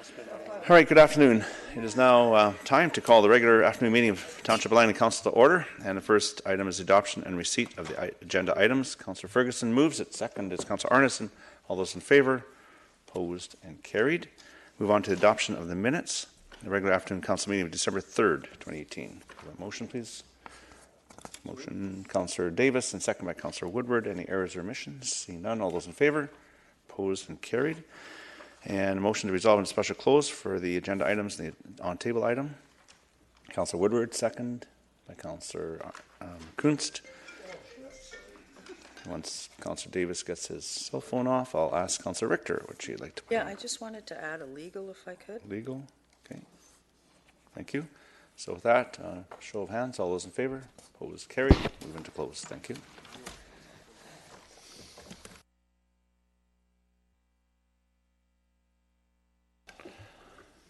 All right, good afternoon. It is now time to call the regular afternoon meeting of Township Langley Council to order. And the first item is adoption and receipt of the agenda items. Councillor Ferguson moves it. Second is Councillor Arneson. All those in favour? Opposed and carried. Move on to the adoption of the minutes. The regular afternoon council meeting of December 3rd, 2018. Motion, please. Motion, Councillor Davis, and second by Councillor Woodward. Any errors or omissions? Seeing none. All those in favour? Opposed and carried. And a motion to resolve in special close for the agenda items, the on-table item. Councillor Woodward, second by Councillor Kunst. Once Councillor Davis gets his cell phone off, I'll ask Councillor Richter what she'd like to put on. I just wanted to add a legal if I could. Legal, okay. Thank you. So with that, show of hands, all those in favor? Opposed, carried. Move into close. Thank you.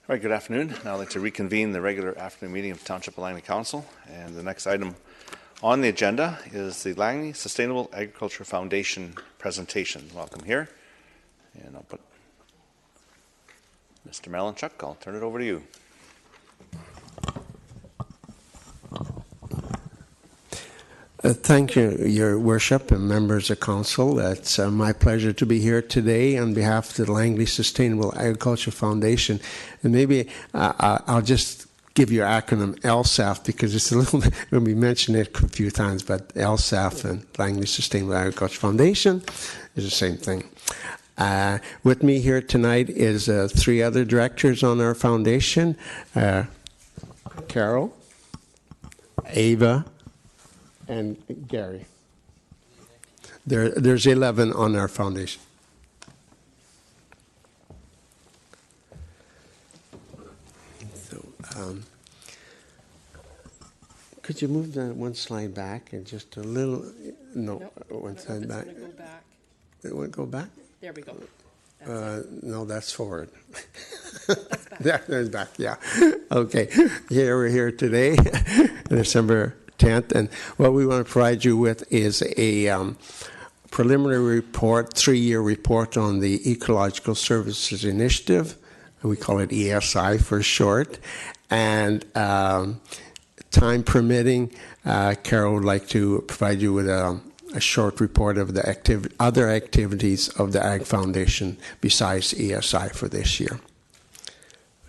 All right, good afternoon. Now I'd like to reconvene the regular afternoon meeting of Township Langley Council. And the next item on the agenda is the Langley Sustainable Agriculture Foundation presentation. Welcome here. And I'll put Mr. Malinchuk, I'll turn it over to you. Thank you, Your Worship and members of Council. It's my pleasure to be here today on behalf of the Langley Sustainable Agriculture Foundation. And maybe I'll just give you an acronym LSAF because it's a little bit, we mentioned it a few times, but LSAF and Langley Sustainable Agriculture Foundation is the same thing. With me here tonight is three other directors on our foundation, Carol, Ava, and Gary. There's 11 on our foundation. So, could you move that one slide back and just a little? No, nope. One slide back. Go back. It would go back. There we go. No, that's forward. That's back. There's back. Yeah. Okay. We're here today, December 10th, and what we want to provide you with is a preliminary report, 3-year report on the Ecological Services Initiative. We call it ESI for short. And time permitting, Carol would like to provide you with a short report of the other activities of the Ag Foundation besides ESI for this year.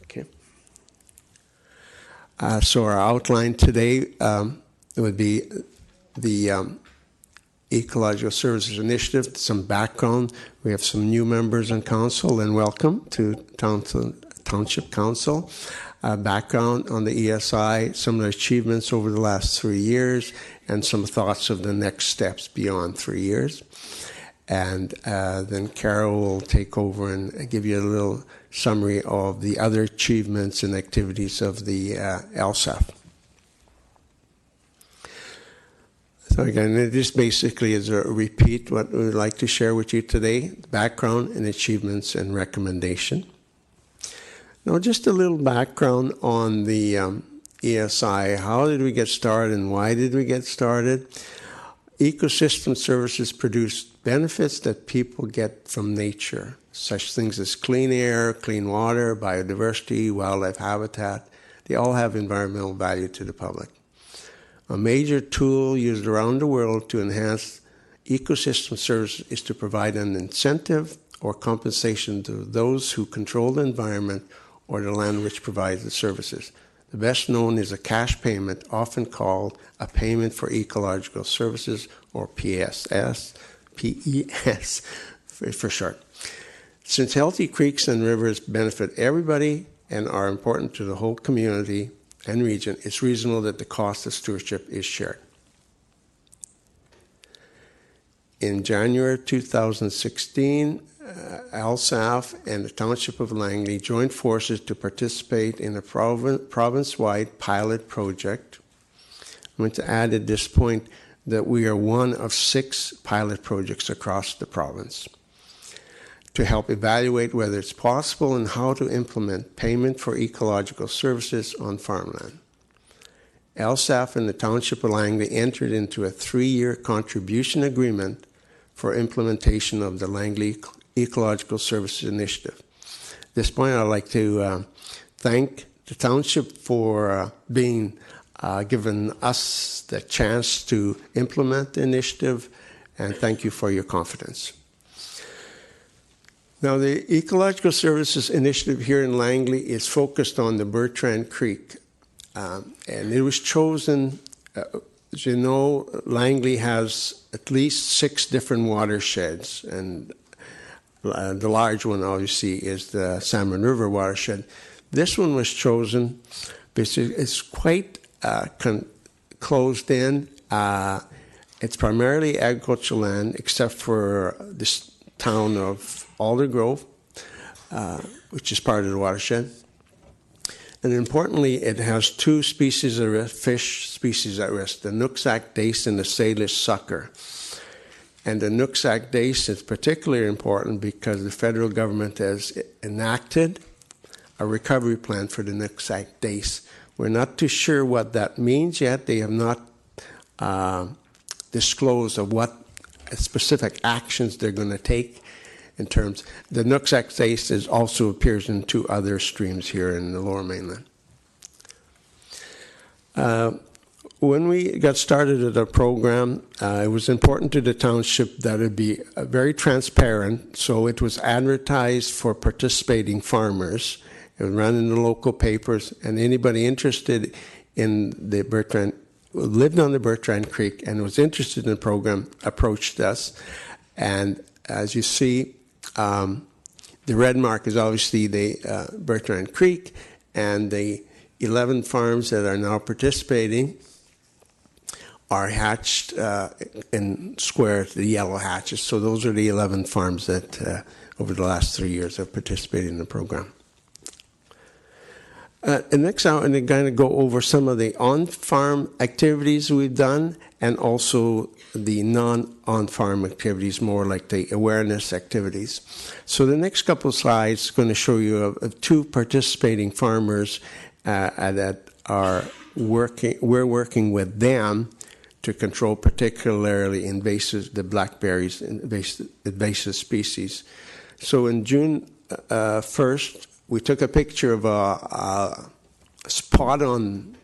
Okay. So our outline today it would be the Ecological Services Initiative, some background. We have some new members on council, and welcome to Township Council. Background on the ESI, some of the achievements over the last 3 years, and some thoughts of the next steps beyond 3 years. And then Carol will take over and give you a little summary of the other achievements and activities of the LSAF. So again, this basically is a repeat what we would like to share with you today, background and achievements and recommendation. Now just a little background on the ESI. How did we get started and why did we get started? Ecosystem services produce benefits that people get from nature, such things as clean air, clean water, biodiversity, wildlife habitat. They all have environmental value to the public. A major tool used around the world to enhance ecosystem services is to provide an incentive or compensation to those who control the environment or the land which provides the services. The best known is a cash payment, often called a payment for ecological services, or PES for short. Since healthy creeks and rivers benefit everybody and are important to the whole community and region, it's reasonable that the cost of stewardship is shared. In January 2016, LSAF and the Township of Langley joined forces to participate in a province-wide pilot project. I want to add at this point that we are one of 6 pilot projects across the province to help evaluate whether it's possible and how to implement payment for ecological services on farmland. LSAF and the Township of Langley entered into a 3-year contribution agreement for implementation of the Langley Ecological Services Initiative. this point, I'd like to thank the township for being given us the chance to implement the initiative, and thank you for your confidence. Now, the Ecological Services Initiative here in Langley is focused on the Bertrand Creek, and it was chosen. As you know, Langley has at least 6 different watersheds, and the large one, obviously, is the Salmon River watershed. This one was chosen because it's quite closed in. It's primarily agricultural land, except for this town of Aldergrove, which is part of the watershed. And importantly, it has 2 species at risk, fish species at risk, the Nooksack dace and the Salish sucker. And the Nooksack dace is particularly important because the federal government has enacted a recovery plan for the Nooksack dace. We're not too sure what that means yet. They have not disclosed of what specific actions they're going to take in terms. The Nooksack dace also appears in 2 other streams here in the Lower Mainland. When we got started at our program, it was important to the township that it be very transparent, so it was advertised for participating farmers. It was run in the local papers, and anybody interested in the Bertrand, lived on the Bertrand Creek and was interested in the program approached us. And as you see, the red mark is obviously the Bertrand Creek, and the 11 farms that are now participating are hatched in squares, the yellow hatches. So those are the 11 farms that over the last 3 years have participated in the program. And next, I'm going to go over some of the on-farm activities we've done, and also the non-on-farm activities, more like the awareness activities. So the next couple of slides are going to show you of 2 participating farmers that are working. We're working with them to control particularly invasive, the blackberries, invasive species. So in June 1st, we took a picture of a spot on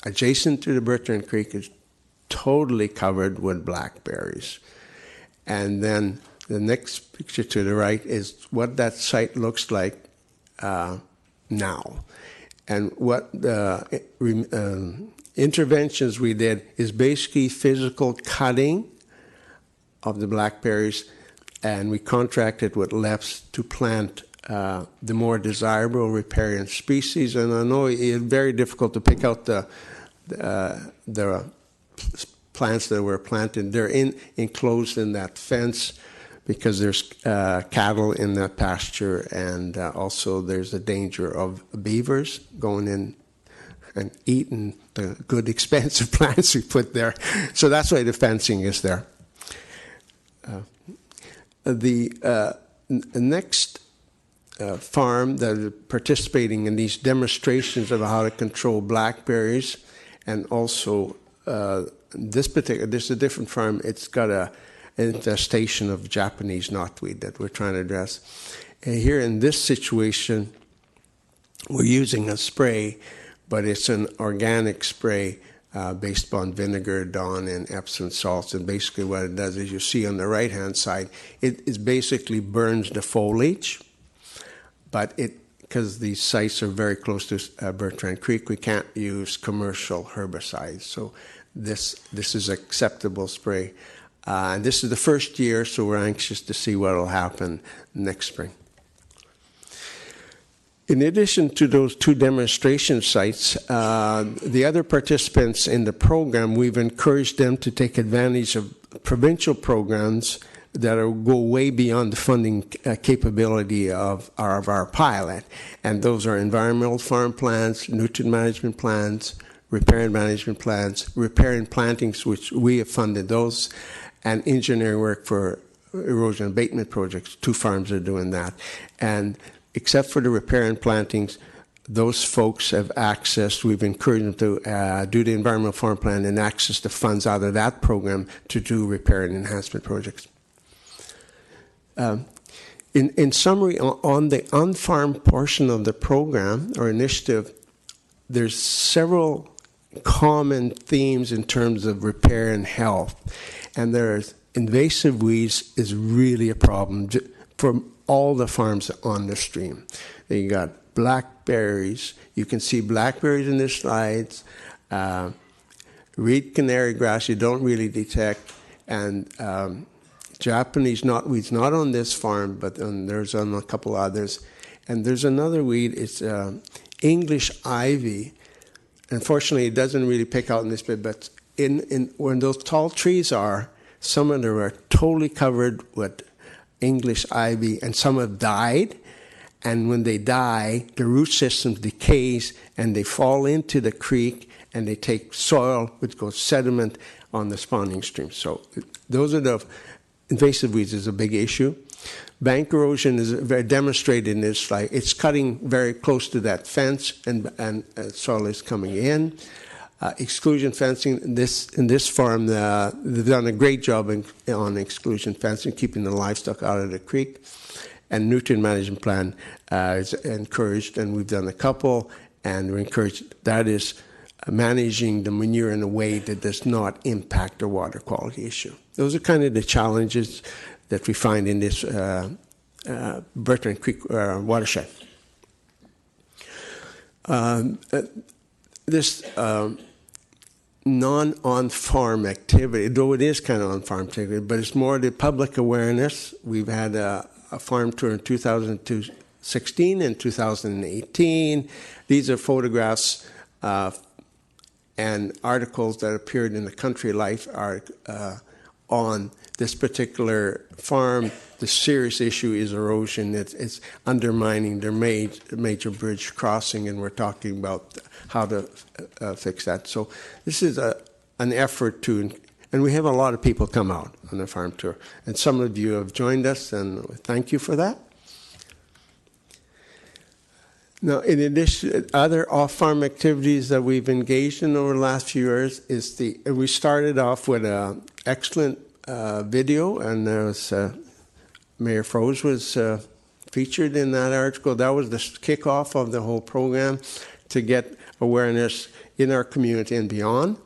adjacent to the Bertrand Creek is totally covered with blackberries. And then the next picture to the right is what that site looks like now. And what the interventions we did is basically physical cutting of the blackberries, and we contracted with LEPs to plant the more desirable riparian species. And I know it's very difficult to pick out the plants that were planted. They're enclosed in that fence because there's cattle in that pasture, and also there's a danger of beavers going in and eating the good expensive plants we put there. So that's why the fencing is there. The next farm that is participating in these demonstrations of how to control blackberries, and also this is a different farm. It's got an infestation of Japanese knotweed that we're trying to address. And here in this situation, we're using a spray, but it's an organic spray based upon vinegar, Dawn, and Epsom salts. And basically what it does is, you see on the right-hand side, it basically burns the foliage. But because these sites are very close to Bertrand Creek, we can't use commercial herbicides. So this is acceptable spray. And this is the first year, so we're anxious to see what will happen next spring. In addition to those 2 demonstration sites, the other participants in the program, we've encouraged them to take advantage of provincial programs that go way beyond the funding capability of our pilot. And those are environmental farm plans, nutrient management plans, riparian management plans, riparian plantings, which we have funded those, and engineering work for erosion abatement projects. 2 farms are doing that. And except for the riparian plantings, those folks have access. We've encouraged them to do the environmental farm plan and access the funds out of that program to do riparian enhancement projects. In summary, on the on-farm portion of the program or initiative, there's several common themes in terms of repair and health. And there's invasive weeds is really a problem for all the farms on the stream. You got blackberries. You can see blackberries in the slides. Reed canary grass you don't really detect. And Japanese knotweed's not on this farm, but there's on a couple others. And there's another weed. It's English ivy. Unfortunately, it doesn't really pick out in this bit, but when those tall trees are, some of them are totally covered with English ivy, and some have died. And when they die, the root system decays, and they fall into the creek, and they take soil, which goes sediment on the spawning stream. So those are the invasive weeds is a big issue. Bank erosion is very demonstrated in this slide. It's cutting very close to that fence, and soil is coming in. Exclusion fencing, in this farm, they've done a great job on exclusion fencing, keeping the livestock out of the creek. And nutrient management plan is encouraged, and we've done a couple, and we're encouraged. That is managing the manure in a way that does not impact the water quality issue. Those are kind of the challenges that we find in this Bertrand Creek watershed. This non-on-farm activity, though it is kind of on-farm activity, but it's more the public awareness. We've had a farm tour in 2016 and 2018. These are photographs and articles that appeared in the Country Life on this particular farm. The serious issue is erosion. It's undermining their major bridge crossing, and we're talking about how to fix that. So this is an effort to, and we have a lot of people come out on the farm tour. And some of you have joined us, and thank you for that. Now, in addition, other off-farm activities that we've engaged in over the last few years is we started off with an excellent video, and there was Mayor Froese was featured in that article. That was the kickoff of the whole program to get awareness in our community and beyond.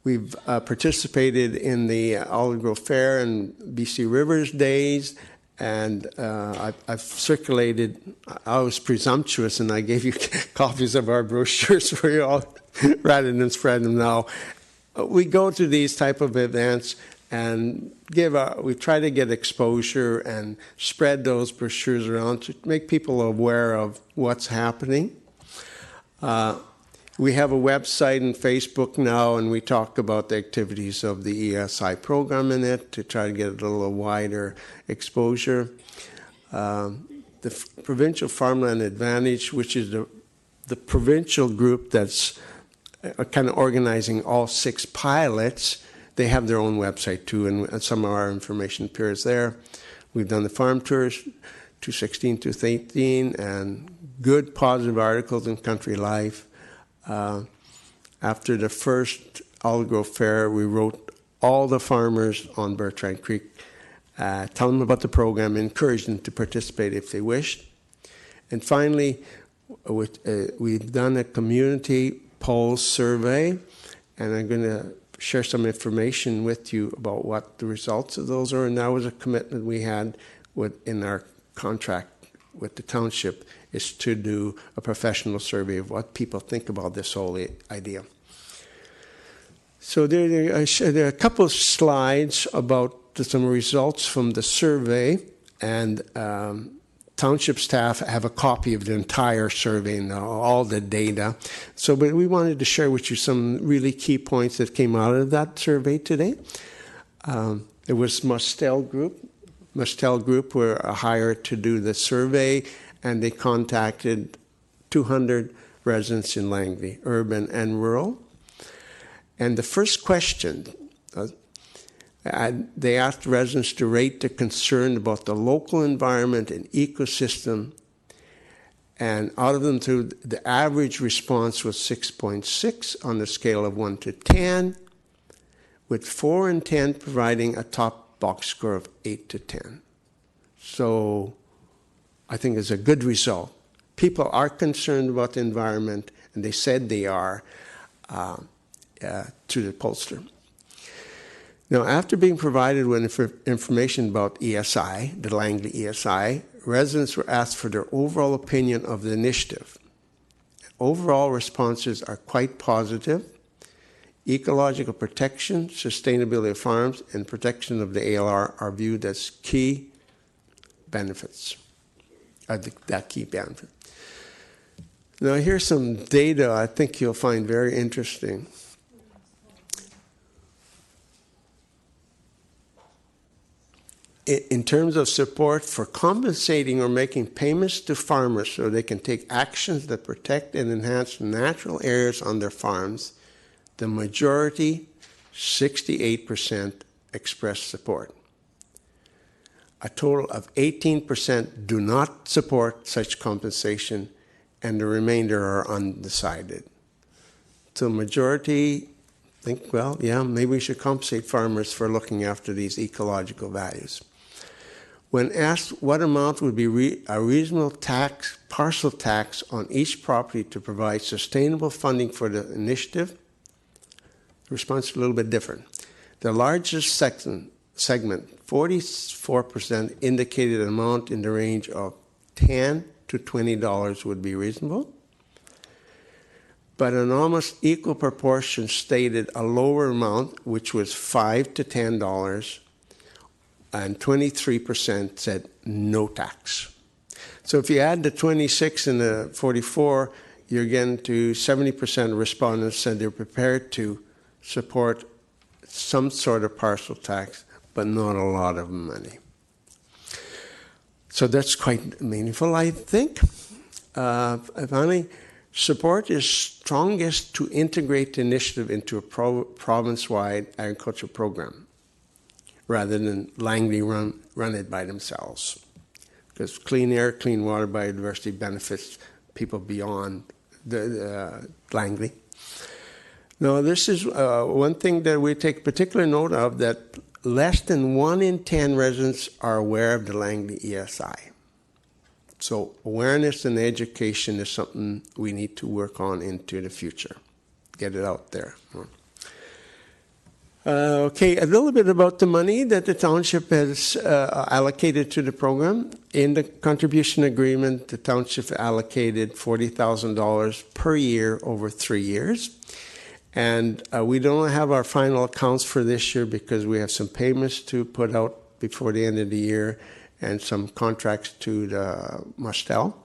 We've participated in the Olive Grove Fair and BC Rivers Days, and I've circulated. I was presumptuous, and I gave you copies of our brochures for you all rather than spread them now. We go to these type of events and we try to get exposure and spread those brochures around to make people aware of what's happening. We have a website and Facebook now, and we talk about the activities of the ESI program in it to try to get a little wider exposure. The Provincial Farmland Advantage, which is the provincial group that's kind of organizing all 6 pilots, they have their own website too, and some of our information appears there. We've done the farm tours, 2016, 2018, and good positive articles in Country Life. After the first Olive Grove Fair, we wrote all the farmers on Bertrand Creek, tell them about the program, encourage them to participate if they wished. And finally, we've done a community pulse survey, and I'm going to share some information with you about what the results of those are. And that was a commitment we had in our contract with the township, is to do a professional survey of what people think about this whole idea. So there are a couple of slides about some results from the survey, and township staff have a copy of the entire survey and all the data. But we wanted to share with you some really key points that came out of that survey today. It was Mustel Group. Mustel Group were hired to do the survey, and they contacted 200 residents in Langley, urban and rural. And the first question, they asked residents to rate their concern about the local environment and ecosystem. And out of them, the average response was 6.6 on the scale of 1 to 10, with 4 and 10 providing a top box score of 8 to 10. So I think it's a good result. People are concerned about the environment, and they said they are to the pollster. Now, after being provided with information about ESI, the Langley ESI, residents were asked for their overall opinion of the initiative. Overall responses are quite positive. Ecological protection, sustainability of farms, and protection of the ALR are viewed as key benefits. That key benefit. Now, here's some data I think you'll find very interesting. In terms of support for compensating or making payments to farmers so they can take actions that protect and enhance natural areas on their farms, the majority, 68%, expressed support. A total of 18% do not support such compensation, and the remainder are undecided. So majority think, well, yeah, maybe we should compensate farmers for looking after these ecological values. When asked what amount would be a reasonable parcel tax on each property to provide sustainable funding for the initiative, the response is a little bit different. The largest segment, 44%, indicated an amount in the range of $10 to $20 would be reasonable. But an almost equal proportion stated a lower amount, which was $5 to $10, and 23% said no tax. So if you add the 26 and the 44, you're getting to 70% of respondents said they're prepared to support some sort of parcel tax, but not a lot of money. So that's quite meaningful, I think. Finally, support is strongest to integrate the initiative into a province-wide agriculture program, rather than Langley run it by themselves. Because clean air, clean water, biodiversity benefits people beyond the Langley. Now, this is one thing that we take particular note of, that less than 1 in 10 residents are aware of the Langley ESI. So awareness and education is something we need to work on into the future. Get it out there. Okay, a little bit about the money that the township has allocated to the program. In the contribution agreement, the township allocated $40,000 per year over 3 years. And we don't have our final accounts for this year because we have some payments to put out before the end of the year and some contracts to the Mustel.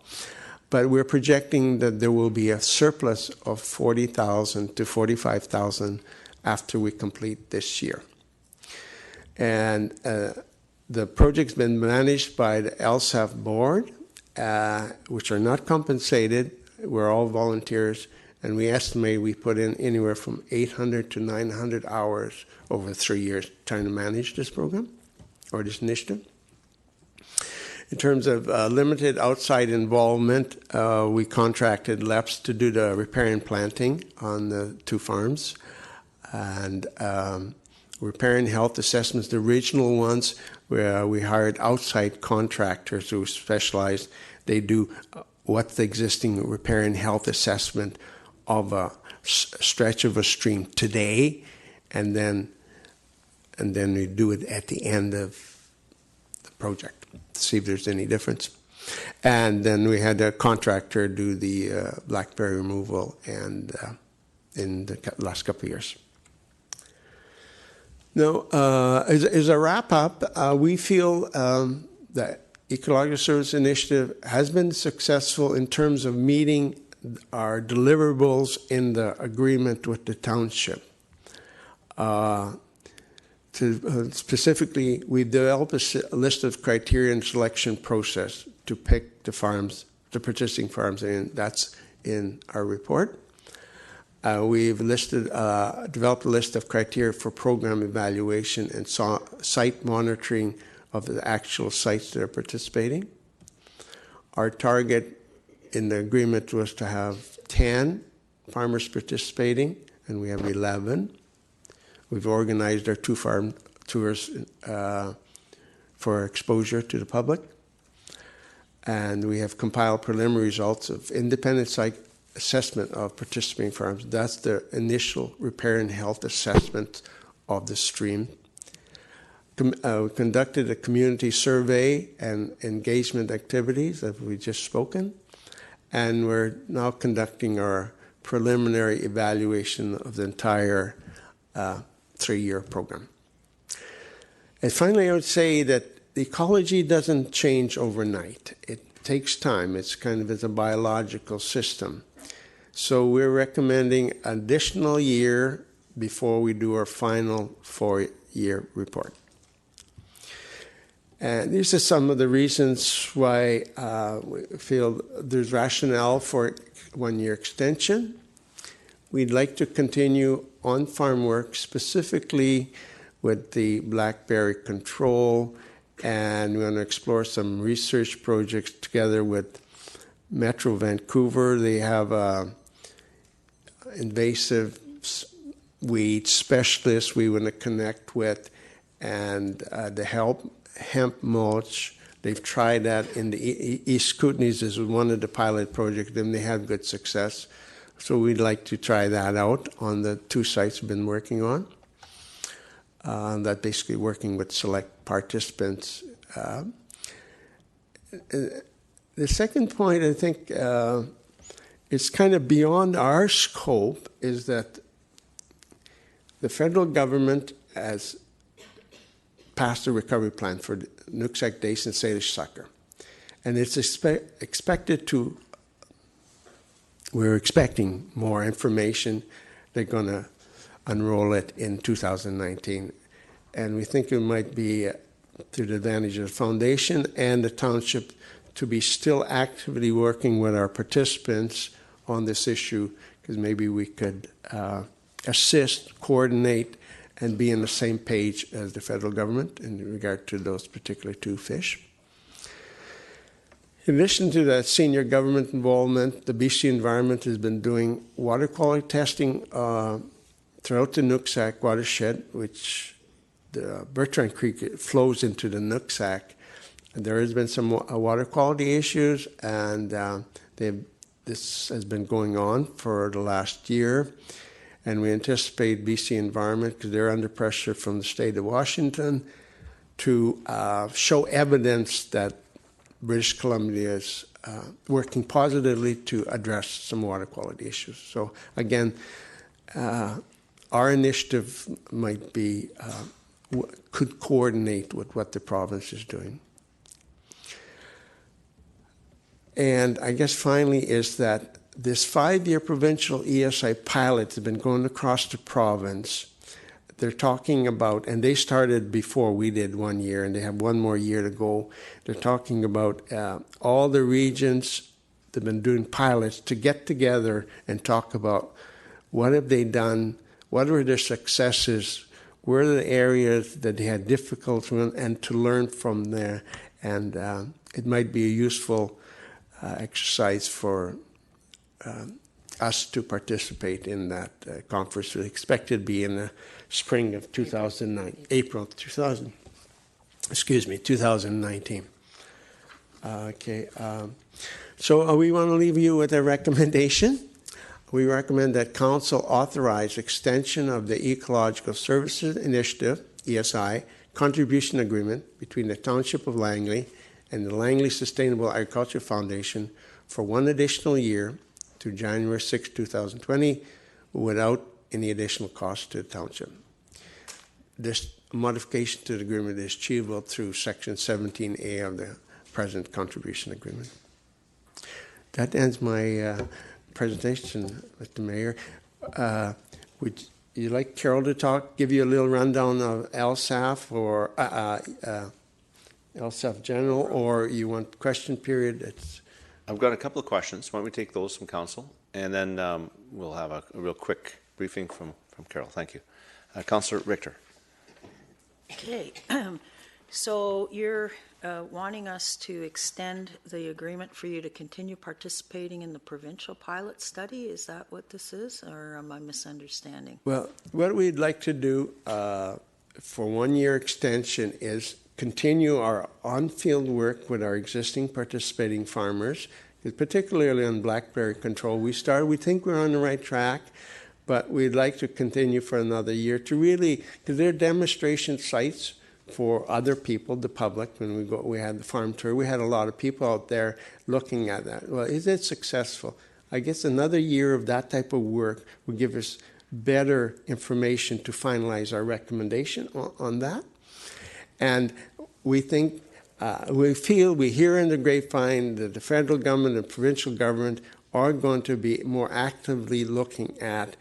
But we're projecting that there will be a surplus of $40,000 to $45,000 after we complete this year. And the project's been managed by the LSAF board, which are not compensated. We're all volunteers, and we estimate we put in anywhere from 800 to 900 hours over 3 years trying to manage this program or this initiative. In terms of limited outside involvement, we contracted LEPS to do the repair and planting on the 2 farms. And repair and health assessments, the regional ones, where we hired outside contractors who specialize. They do what's the existing repair and health assessment of a stretch of a stream today, and then we do it at the end of the project to see if there's any difference. And then we had a contractor do the blackberry removal and in the last couple of years. Now, as a wrap-up, we feel that Ecological Service Initiative has been successful in terms of meeting our deliverables in the agreement with the township. Specifically, we developed a list of criteria and selection process to pick the farms, the participating farms, and that's in our report. We've developed a list of criteria for program evaluation and site monitoring of the actual sites that are participating. Our target in the agreement was to have 10 farmers participating, and we have 11. We've organized our 2 farm tours for exposure to the public. And we have compiled preliminary results of independent site assessment of participating farms. That's the initial repair and health assessment of the stream. We conducted a community survey and engagement activities that we just spoken. And we're now conducting our preliminary evaluation of the entire 3-year program. And finally, I would say that the ecology doesn't change overnight. It takes time. It's kind of as a biological system. So we're recommending an additional year before we do our final 4-year report. And these are some of the reasons why we feel there's rationale for 1-year extension. We'd like to continue on-farm work, specifically with the blackberry control, and we want to explore some research projects together with Metro Vancouver. They have invasive weed specialists we want to connect with, and the hemp mulch. They've tried that in the East Kootenays as one of the pilot projects, and they had good success. So we'd like to try that out on the 2 sites we've been working on. That basically working with select participants. The second point, I think, is kind of beyond our scope, is that the federal government has passed a recovery plan for the Nooksack Dace and Salish sucker. And it's expected to, we're expecting more information. They're going to unroll it in 2019. And we think it might be to the advantage of the foundation and the township to be still actively working with our participants on this issue, because maybe we could assist, coordinate, and be on the same page as the federal government in regard to those particular 2 fish. In addition to that senior government involvement, the BC Environment has been doing water quality testing throughout the Nooksack watershed, which the Bertrand Creek flows into the Nooksack. And there has been some water quality issues, and this has been going on for the last year. And we anticipate BC Environment, because they're under pressure from the state of Washington, to show evidence that British Columbia is working positively to address some water quality issues. So again, our initiative might be, could coordinate with what the province is doing. And I guess finally is that this 5-year provincial ESI pilot has been going across the province. They're talking about, and they started before we did 1 year, and they have 1 more year to go. They're talking about all the regions that have been doing pilots to get together and talk about what have they done, what were their successes, where are the areas that they had difficulty with, and to learn from there. And it might be a useful exercise for us to participate in that conference. We expect it to be in the spring of 2009, April 2019. Okay, so we want to leave you with a recommendation. We recommend that Council authorize extension of the Ecological Services Initiative, ESI, contribution agreement between the Township of Langley and the Langley Sustainable Agriculture Foundation for 1 additional year to January 6, 2020, without any additional cost to the Township. This modification to the agreement is achievable through Section 17A of the present contribution agreement. That ends my presentation, Mr. Mayor. Would you like Carol to give you a little rundown of LSAF or LSAF General, or you want question period? I've got a couple of questions. Why don't we take those from Council, and then we'll have a real quick briefing from Carol. Thank you. Councillor Richter. Okay, so you're wanting us to extend the agreement for you to continue participating in the provincial pilot study? Is that what this is, or am I misunderstanding? Well, what we'd like to do for 1 year extension is continue our on-field work with our existing participating farmers, particularly on blackberry control. We think we're on the right track, but we'd like to continue for another year to really, because they're demonstration sites for other people, the public. When we had the farm tour, we had a lot of people out there looking at that. Well, is it successful? I guess another year of that type of work will give us better information to finalize our recommendation on that. And we think, we hear in the grapevine that the federal government and provincial government are going to be more actively looking at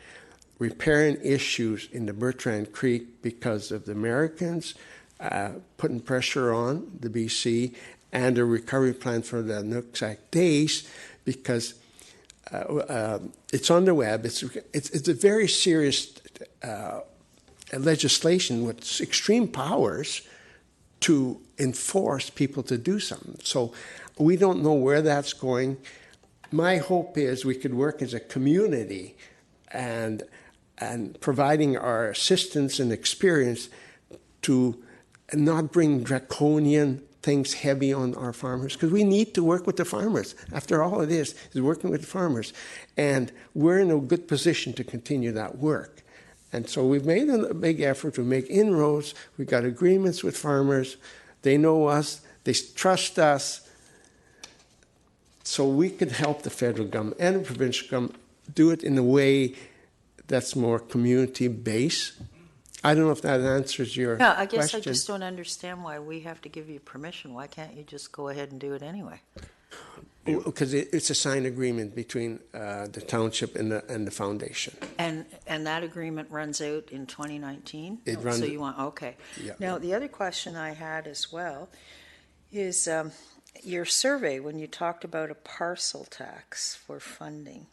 repairing issues in the Bertrand Creek because of the Americans putting pressure on the BC and a recovery plan for the Nooksack days, because it's on the web. It's a very serious legislation with extreme powers to enforce people to do something. So we don't know where that's going. My hope is we could work as a community and providing our assistance and experience to not bring draconian things heavy on our farmers, because we need to work with the farmers. After all, it is working with the farmers. And we're in a good position to continue that work. And so we've made a big effort to make inroads. We've got agreements with farmers. They know us. They trust us. So we could help the federal government and the provincial government do it in a way that's more community-based. I don't know if that answers your question. Yeah, I guess I just don't understand why we have to give you permission. Why can't you just go ahead and do it anyway? Because it's a signed agreement between the township and the foundation. And that agreement runs out in 2019? It runs. So you want, okay. Yeah. Now, the other question I had as well is your survey, when you talked about a parcel tax for funding.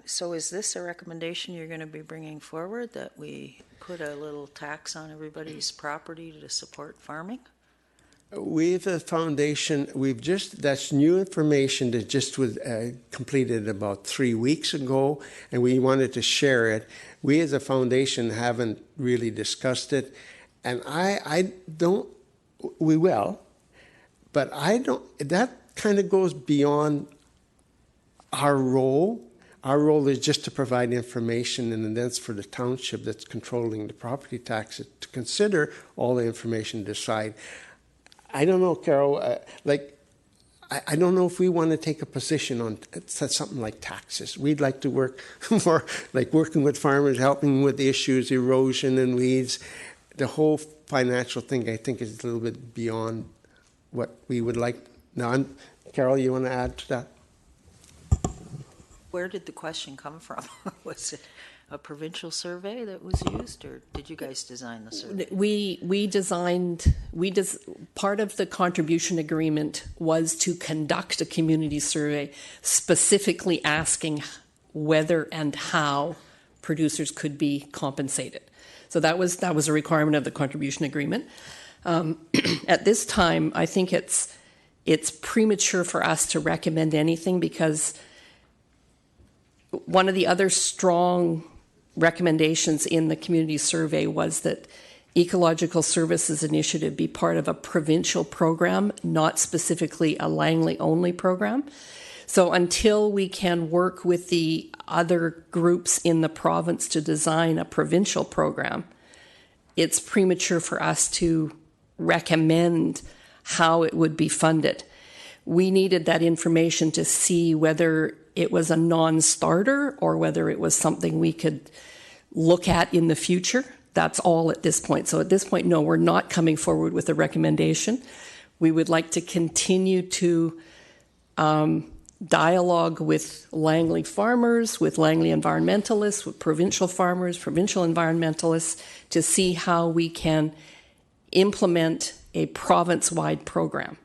So is this a recommendation you're going to be bringing forward, that we put a little tax on everybody's property to support farming? We've a foundation. That's new information that just was completed about 3 weeks ago, and we wanted to share it. We as a foundation haven't really discussed it, and I don't. We will, but I don't. That kind of goes beyond our role. Our role is just to provide information, and then that's for the township that's controlling the property taxes to consider all the information and decide. I don't know, Carol, I don't know if we want to take a position on something like taxes. We'd like to work more like working with farmers, helping with issues, erosion and weeds. The whole financial thing, I think, is a little bit beyond what we would like. Now, Carol, you want to add to that? Where did the question come from? Was it a provincial survey that was used, or did you guys design the survey? Part of the contribution agreement was to conduct a community survey specifically asking whether and how producers could be compensated. So that was a requirement of the contribution agreement. At this time, I think it's premature for us to recommend anything, because one of the other strong recommendations in the community survey was that Ecological Services Initiative be part of a provincial program, not specifically a Langley-only program. So until we can work with the other groups in the province to design a provincial program, it's premature for us to recommend how it would be funded. We needed that information to see whether it was a non-starter or whether it was something we could look at in the future. That's all at this point. So at this point, no, we're not coming forward with a recommendation. We would like to continue to dialogue with Langley farmers, with Langley environmentalists, with provincial farmers, provincial environmentalists, to see how we can implement a province-wide program.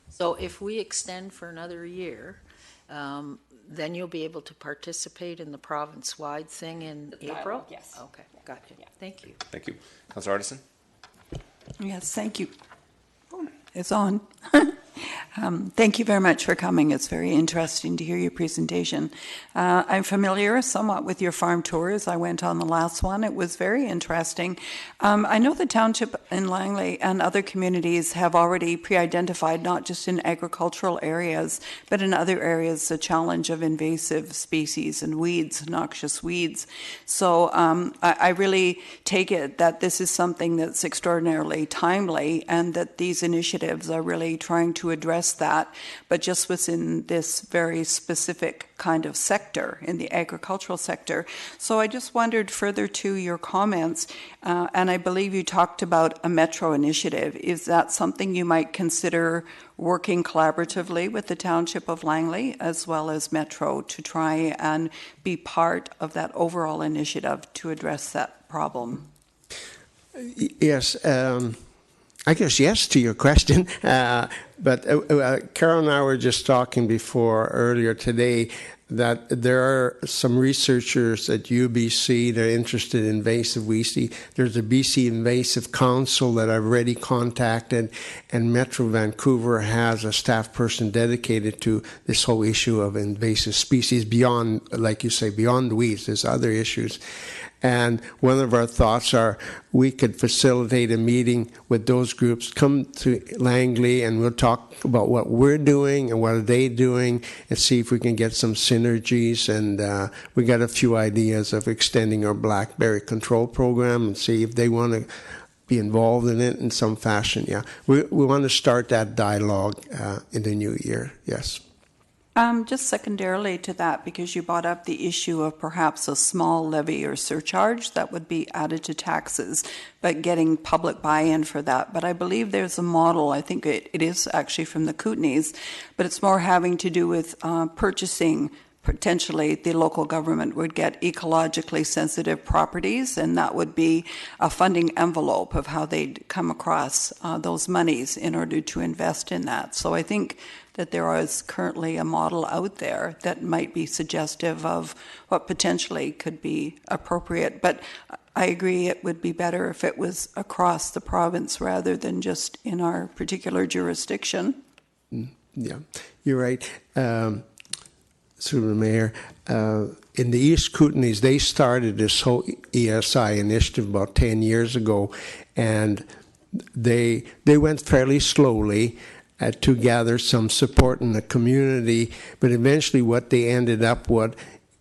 So if we extend for another year, then you'll be able to participate in the province-wide thing in April? Yes. Okay, got you. Thank you. Thank you. Councillor Artisan? Yes, thank you. Oh, it's on. Thank you very much for coming. It's very interesting to hear your presentation. I'm familiar somewhat with your farm tours. I went on the last one. It was very interesting. I know the township in Langley and other communities have already pre-identified, not just in agricultural areas, but in other areas, the challenge of invasive species and weeds, noxious weeds. So I really take it that this is something that's extraordinarily timely and that these initiatives are really trying to address that, but just within this very specific kind of sector, in the agricultural sector. So I just wondered further to your comments, and I believe you talked about a metro initiative. Is that something you might consider working collaboratively with the Township of Langley as well as Metro to try and be part of that overall initiative to address that problem? Yes, I guess yes to your question. But Carol and I were just talking earlier today, that there are some researchers at UBC that are interested in invasive weeds. There's a BC Invasive Council that I've already contacted, and Metro Vancouver has a staff person dedicated to this whole issue of invasive species beyond, like you say, beyond weeds. There's other issues. And one of our thoughts are we could facilitate a meeting with those groups, come to Langley, and we'll talk about what we're doing and what are they doing, and see if we can get some synergies. And we got a few ideas of extending our blackberry control program and see if they want to be involved in it in some fashion. Yeah, we want to start that dialogue in the new year. Yes. Just secondarily to that, because you brought up the issue of perhaps a small levy or surcharge that would be added to taxes, but getting public buy-in for that. But I believe there's a model, I think it is actually from the Kootenays, but it's more having to do with purchasing. Potentially the local government would get ecologically sensitive properties, and that would be a funding envelope of how they'd come across those monies in order to invest in that. So I think that there is currently a model out there that might be suggestive of what potentially could be appropriate. But I agree it would be better if it was across the province rather than just in our particular jurisdiction. Yeah, you're right. Through the mayor, in the East Kootenays, they started this whole ESI initiative about 10 years ago, and they went fairly slowly to gather some support in the community, but eventually what they ended up with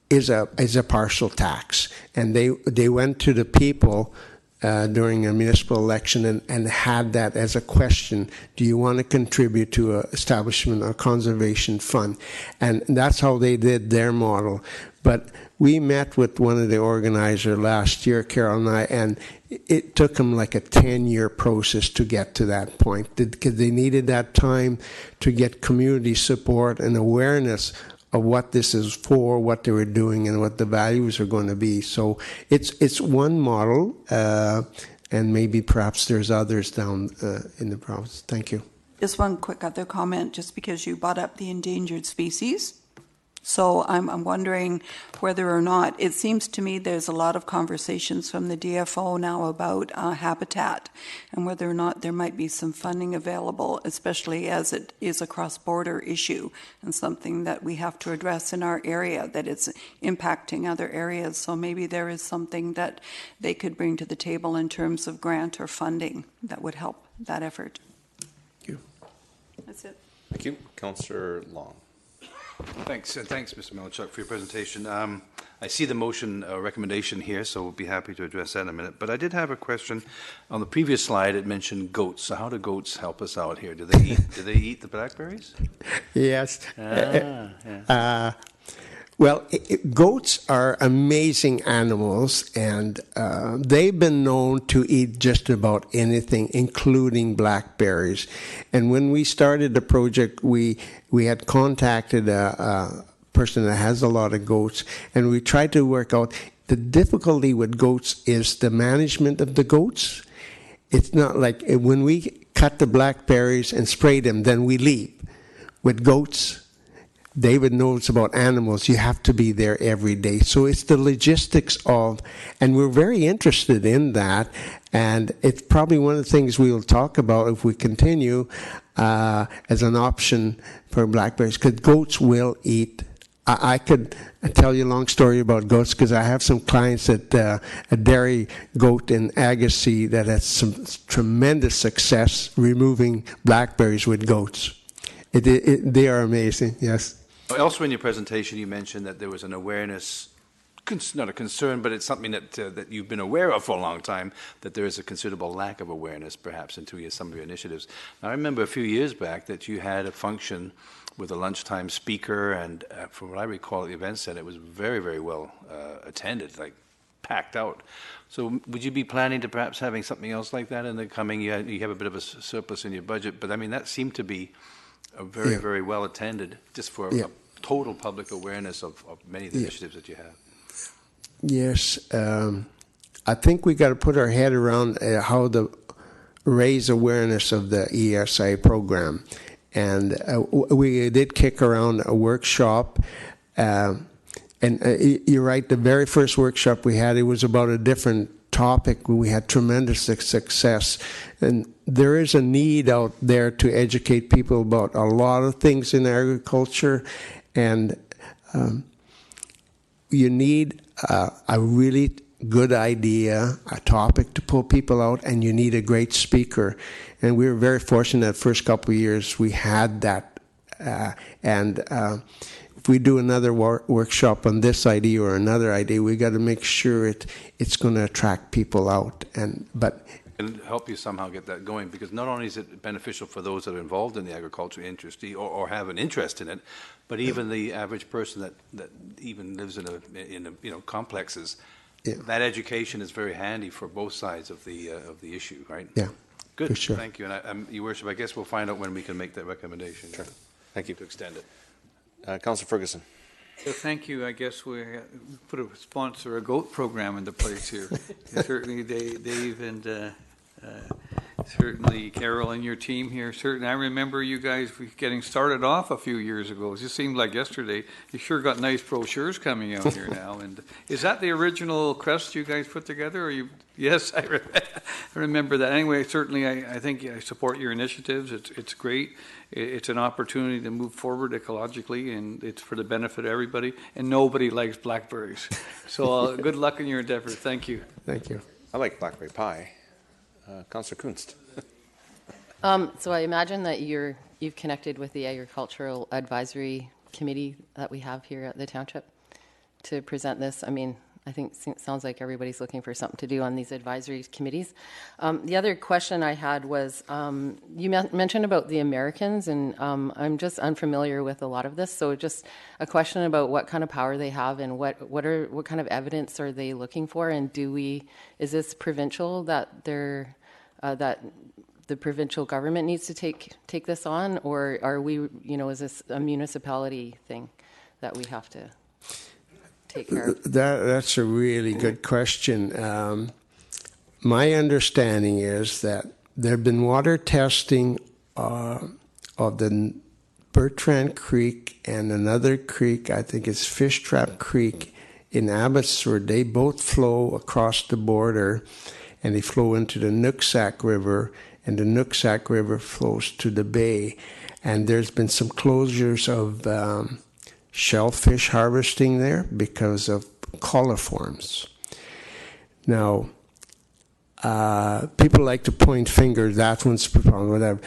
is a partial tax. And they went to the people during a municipal election and had that as a question: do you want to contribute to an establishment or conservation fund? And that's how they did their model. But we met with one of the organizers last year, Carol and I, and it took them like a 10-year process to get to that point, because they needed that time to get community support and awareness of what this is for, what they were doing, and what the values are going to be. So it's one model, and maybe perhaps there's others down in the province. Thank you. Just one quick other comment, just because you brought up the endangered species. So I'm wondering whether or not, it seems to me there's a lot of conversations from the DFO now about habitat, and whether or not there might be some funding available, especially as it is a cross-border issue and something that we have to address in our area, that it's impacting other areas. So maybe there is something that they could bring to the table in terms of grant or funding that would help that effort. Thank you. That's it. Thank you. Councillor Long. Thanks, Mr. Milichuk, for your presentation. I see the motion recommendation here, so we'll be happy to address that in a minute. But I did have a question. On the previous slide, it mentioned goats. So how do goats help us out here? Do they eat the blackberries? Yes. Yeah. Well, goats are amazing animals, and they've been known to eat just about anything, including blackberries. And when we started the project, we had contacted a person that has a lot of goats, and we tried to work out the difficulty with goats is the management of the goats. It's not like when we cut the blackberries and spray them, then we leave. With goats, David knows about animals. You have to be there every day. So it's the logistics of, and we're very interested in that. And it's probably one of the things we will talk about if we continue as an option for blackberries, because goats will eat. I could tell you a long story about goats because I have some clients at a dairy goat in Agassiz that has some tremendous success removing blackberries with goats. They are amazing, yes. Elsewhere in your presentation, you mentioned that there was an awareness, not a concern, but it's something that you've been aware of for a long time, that there is a considerable lack of awareness, perhaps, into some of your initiatives. Now, I remember a few years back that you had a function with a lunchtime speaker, and from what I recall at the event center, it was very, very well attended, like packed out. So would you be planning to perhaps having something else like that in the coming year? You have a bit of a surplus in your budget, but I mean, that seemed to be a very, very well attended, just for a total public awareness of many of the initiatives that you have. Yes. I think we got to put our head around how to raise awareness of the ESI program. And we did kick around a workshop. And you're right, the very first workshop we had, it was about a different topic. We had tremendous success. And there is a need out there to educate people about a lot of things in agriculture. And you need a really good idea, a topic to pull people out, and you need a great speaker. And we were very fortunate the first couple of years we had that. If we do another workshop on this idea or another idea, we got to make sure it's going to attract people out. And help you somehow get that going, because not only is it beneficial for those that are involved in the agriculture industry or have an interest in it, but even the average person that even lives in complexes. Yeah. That education is very handy for both sides of the issue, right? Yeah. Good. For sure. Thank you. And Your Worship, I guess we'll find out when we can make that recommendation. Sure. Thank you. To extend it. Councillor Ferguson. So thank you. I guess we put a sponsor a goat program into place here. Certainly, Dave and certainly Carol and your team here. Certainly, I remember you guys getting started off a few years ago. It just seemed like yesterday. You sure got nice brochures coming out here now. And is that the original crest you guys put together? Or you? Yes, I remember that. Anyway, certainly, I think I support your initiatives. It's great. It's an opportunity to move forward ecologically, and it's for the benefit of everybody. And nobody likes blackberries. So good luck in your endeavor. Thank you. Thank you. I like blackberry pie. Councillor Kunst. So I imagine that you've connected with the Agricultural Advisory Committee that we have here at the Township to present this. I mean, I think it sounds like everybody's looking for something to do on these advisory committees. The other question I had was, you mentioned about the Americans, and I'm just unfamiliar with a lot of this. So just a question about what kind of power they have, and what kind of evidence are they looking for, and is this provincial that that the provincial government needs to take this on, or are we, is this a municipality thing that we have to take care of? That's a really good question. My understanding is that there have been water testing of the Bertrand Creek and another creek, I think it's Fish Trap Creek in Abbotsford. They both flow across the border, and they flow into the Nooksack River, and the Nooksack River flows to the bay. And there's been some closures of shellfish harvesting there because of coliforms. Now, people like to point fingers, that one's the problem, whatever.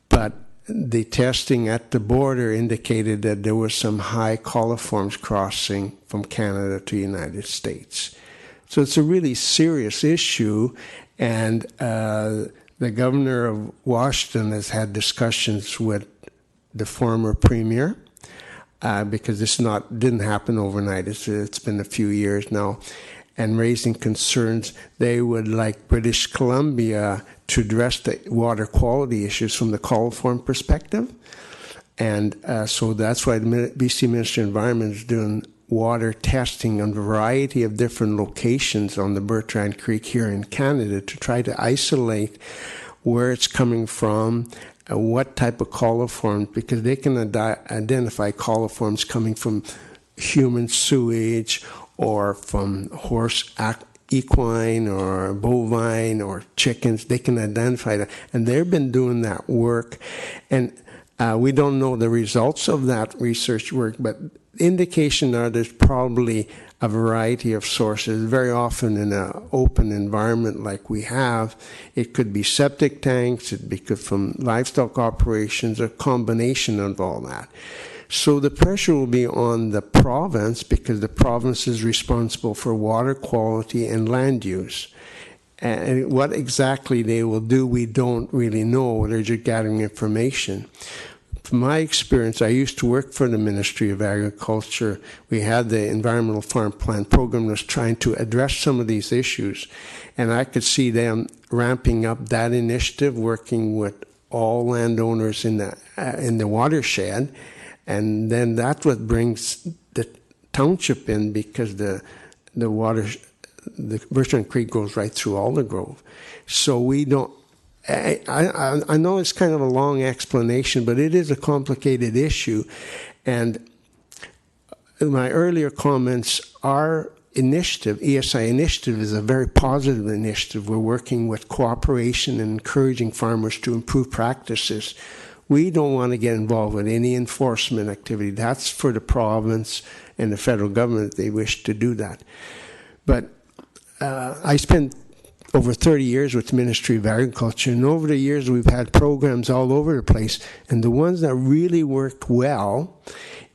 But the testing at the border indicated that there were some high coliforms crossing from Canada to the United States. So it's a really serious issue, and the governor of Washington has had discussions with the former premier, because this didn't happen overnight. It's been a few years now, and raising concerns. They would like British Columbia to address the water quality issues from the coliform perspective. And so that's why the BC Ministry of Environment is doing water testing on a variety of different locations on the Bertrand Creek here in Canada to try to isolate where it's coming from, what type of coliforms, because they can identify coliforms coming from human sewage or from horse equine or bovine or chickens. They can identify that, and they've been doing that work. And we don't know the results of that research work, but indication are there's probably a variety of sources. Very often in an open environment like we have, it could be septic tanks, it could be from livestock operations, a combination of all that. So the pressure will be on the province, because the province is responsible for water quality and land use. And what exactly they will do, we don't really know. They're just gathering information. From my experience, I used to work for the Ministry of Agriculture. We had the Environmental Farm Plan program that was trying to address some of these issues. And I could see them ramping up that initiative, working with all landowners in the watershed. And then that's what brings the township in, because the Birchland Creek goes right through Aldergrove. So we don't, I know it's kind of a long explanation, but it is a complicated issue. And in my earlier comments, our initiative, ESI initiative, is a very positive initiative. We're working with cooperation and encouraging farmers to improve practices. We don't want to get involved with any enforcement activity. That's for the province and the federal government if they wish to do that. But I spent over 30 years with the Ministry of Agriculture, and over the years we've had programs all over the place, and the ones that really worked well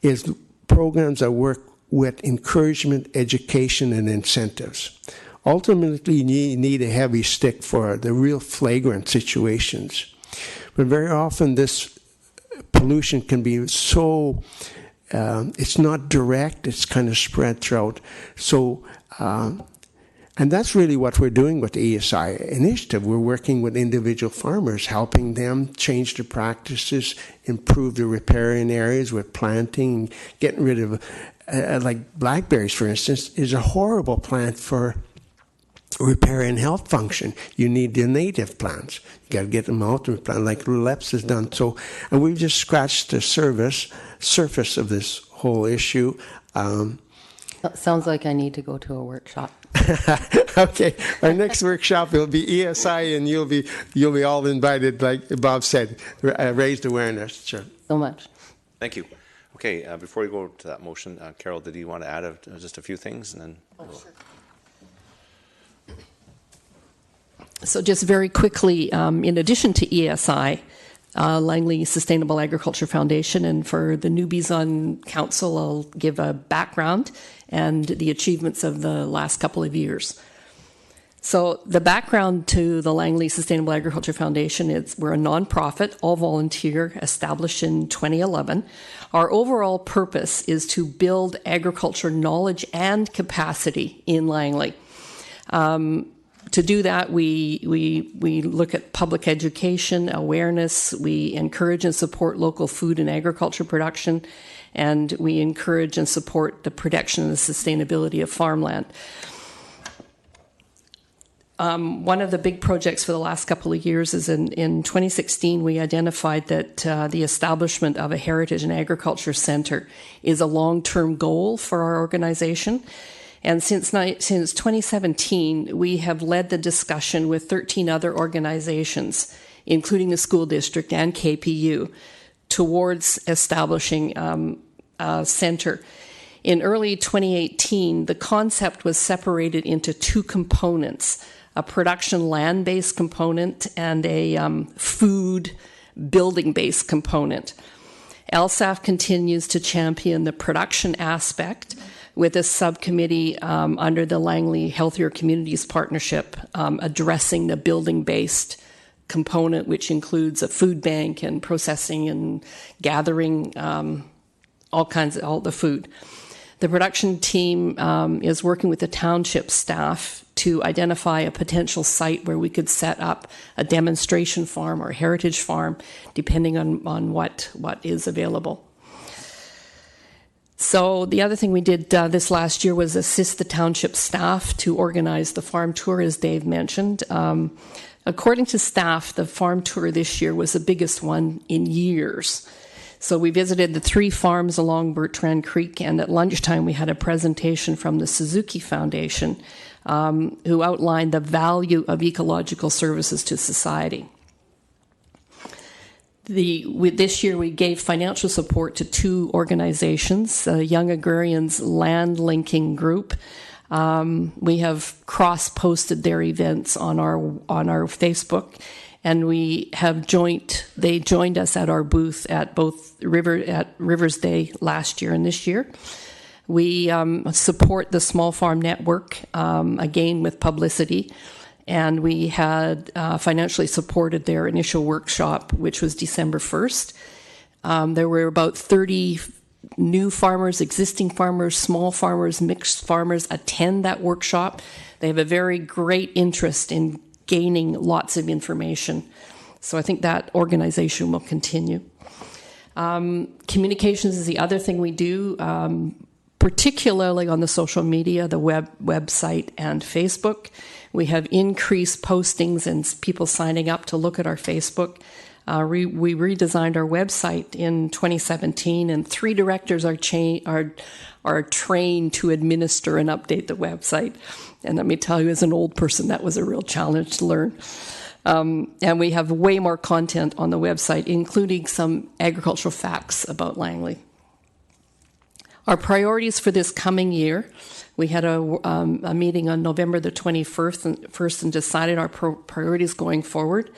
is programs that work with encouragement, education, and incentives. Ultimately, you need a heavy stick for the real flagrant situations. But very often this pollution can be so, it's not direct, it's kind of spread throughout. So, and that's really what we're doing with the ESI initiative. We're working with individual farmers, helping them change their practices, improve the riparian areas with planting, getting rid of, like blackberries, for instance, is a horrible plant for riparian health function. You need the native plants. You got to get them out and plant like Rouleps has done. So, and we've just scratched the surface of this whole issue. Sounds like I need to go to a workshop. Okay, our next workshop will be ESI, and you'll be all invited, like Bob said, raised awareness. Sure. So much. Thank you. Okay, before we go to that motion, Carol, did you want to add just a few things? And then sure. So just very quickly, in addition to ESI, Langley Sustainable Agriculture Foundation, and for the newbies on council, I'll give a background and the achievements of the last couple of years. So the background to the Langley Sustainable Agriculture Foundation is we're a nonprofit, all volunteer, established in 2011. Our overall purpose is to build agriculture knowledge and capacity in Langley. To do that, we look at public education, awareness, we encourage and support local food and agriculture production, and we encourage and support the protection and the sustainability of farmland. One of the big projects for the last couple of years is in 2016, we identified that the establishment of a heritage and agriculture center is a long-term goal for our organization. And since 2017, we have led the discussion with 13 other organizations, including the school district and KPU, towards establishing a center. In early 2018, the concept was separated into two components, a production land-based component and a food building-based component. LSAF continues to champion the production aspect with a subcommittee under the Langley Healthier Communities Partnership addressing the building-based component, which includes a food bank and processing and gathering all the food. The production team is working with the township staff to identify a potential site where we could set up a demonstration farm or heritage farm, depending on what is available. So the other thing we did this last year was assist the township staff to organize the farm tour, as Dave mentioned. According to staff, the farm tour this year was the biggest one in years. So we visited the 3 farms along Bertrand Creek, and at lunchtime we had a presentation from the Suzuki Foundation, who outlined the value of ecological services to society. This year we gave financial support to 2 organizations, Young Agrarians Land Linking Group. We have cross-posted their events on our Facebook, and they joined us at our booth at both Rivers Day last year and this year. We support the Small Farm Network, again with publicity, and we had financially supported their initial workshop, which was December 1st. There were about 30 new farmers, existing farmers, small farmers, mixed farmers attend that workshop. They have a very great interest in gaining lots of information. So I think that organization will continue. Communications is the other thing we do, particularly on the social media, the website and Facebook. We have increased postings and people signing up to look at our Facebook. We redesigned our website in 2017, and 3 directors are trained to administer and update the website. And let me tell you, as an old person, that was a real challenge to learn. And we have way more content on the website, including some agricultural facts about Langley. Our priorities for this coming year, we had a meeting on November the 21st and decided our priorities going forward.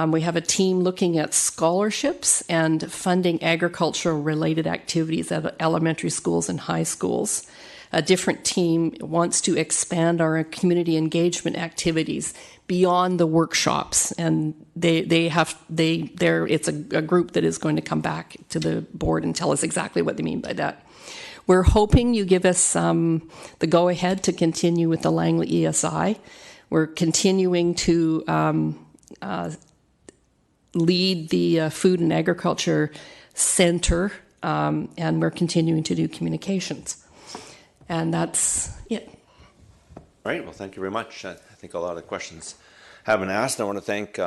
We have a team looking at scholarships and funding agricultural-related activities at elementary schools and high schools. A different team wants to expand our community engagement activities beyond the workshops, and it's a group that is going to come back to the board and tell us exactly what they mean by that. We're hoping you give us the go-ahead to continue with the Langley ESI. We're continuing to lead the Food and Agriculture Center, and we're continuing to do communications. And that's it. All right. Well, thank you very much. I think a lot of the questions have been asked. I want to thank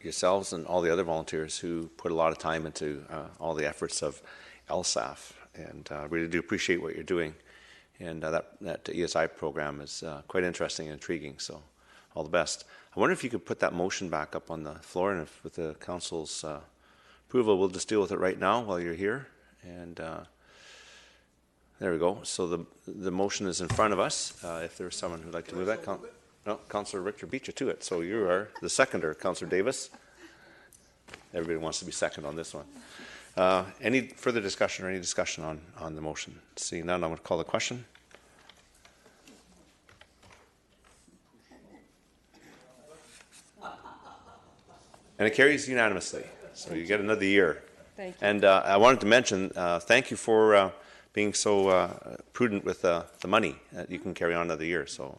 yourselves and all the other volunteers who put a lot of time into all the efforts of LSAF. And I really do appreciate what you're doing. And that ESI program is quite interesting and intriguing. So all the best. I wonder if you could put that motion back up on the floor, and if with the council's approval, we'll just deal with it right now while you're here. And there we go. So the motion is in front of us. If there's someone who'd like to move that. No, Councillor Richter beat you to it. So you are the seconder, Councillor Davis. Everybody wants to be second on this one. Any further discussion or any discussion on the motion? Seeing none, I'm going to call the question. And it carries unanimously. So you get another year. Thank you. And I wanted to mention, thank you for being so prudent with the money. You can carry on another year. So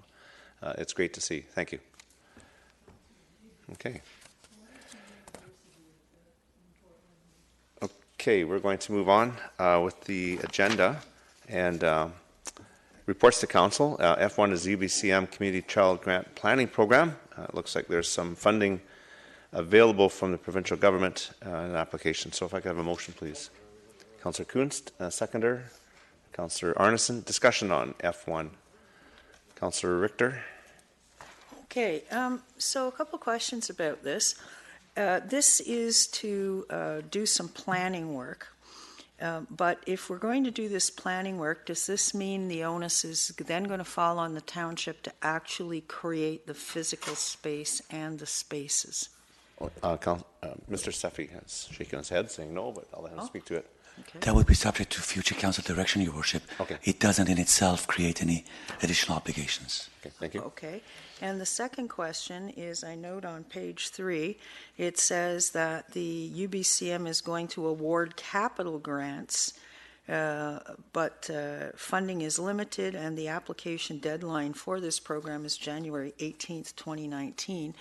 it's great to see. Thank you. Okay. Okay, we're going to move on with the agenda and reports to Council. F1 is UBCM Community Child Grant Planning Program. It looks like there's some funding available from the provincial government in an application. So if I could have a motion, please. Councillor Kunst, seconder. Councillor Arneson, discussion on F1. Councillor Richter. Okay, so a couple questions about this. This is to do some planning work, but if we're going to do this planning work, does this mean the onus is then going to fall on the township to actually create the physical space and the spaces? Mr. Seffi has shaken his head saying no, but I'll let him speak to it. Okay. That would be subject to future council direction, Your Worship. Okay. It doesn't in itself create any additional obligations. Okay, thank you. Okay. And the second question is, I note on page 3, it says that the UBCM is going to award capital grants, but funding is limited, and the application deadline for this program is January 18th, 2019.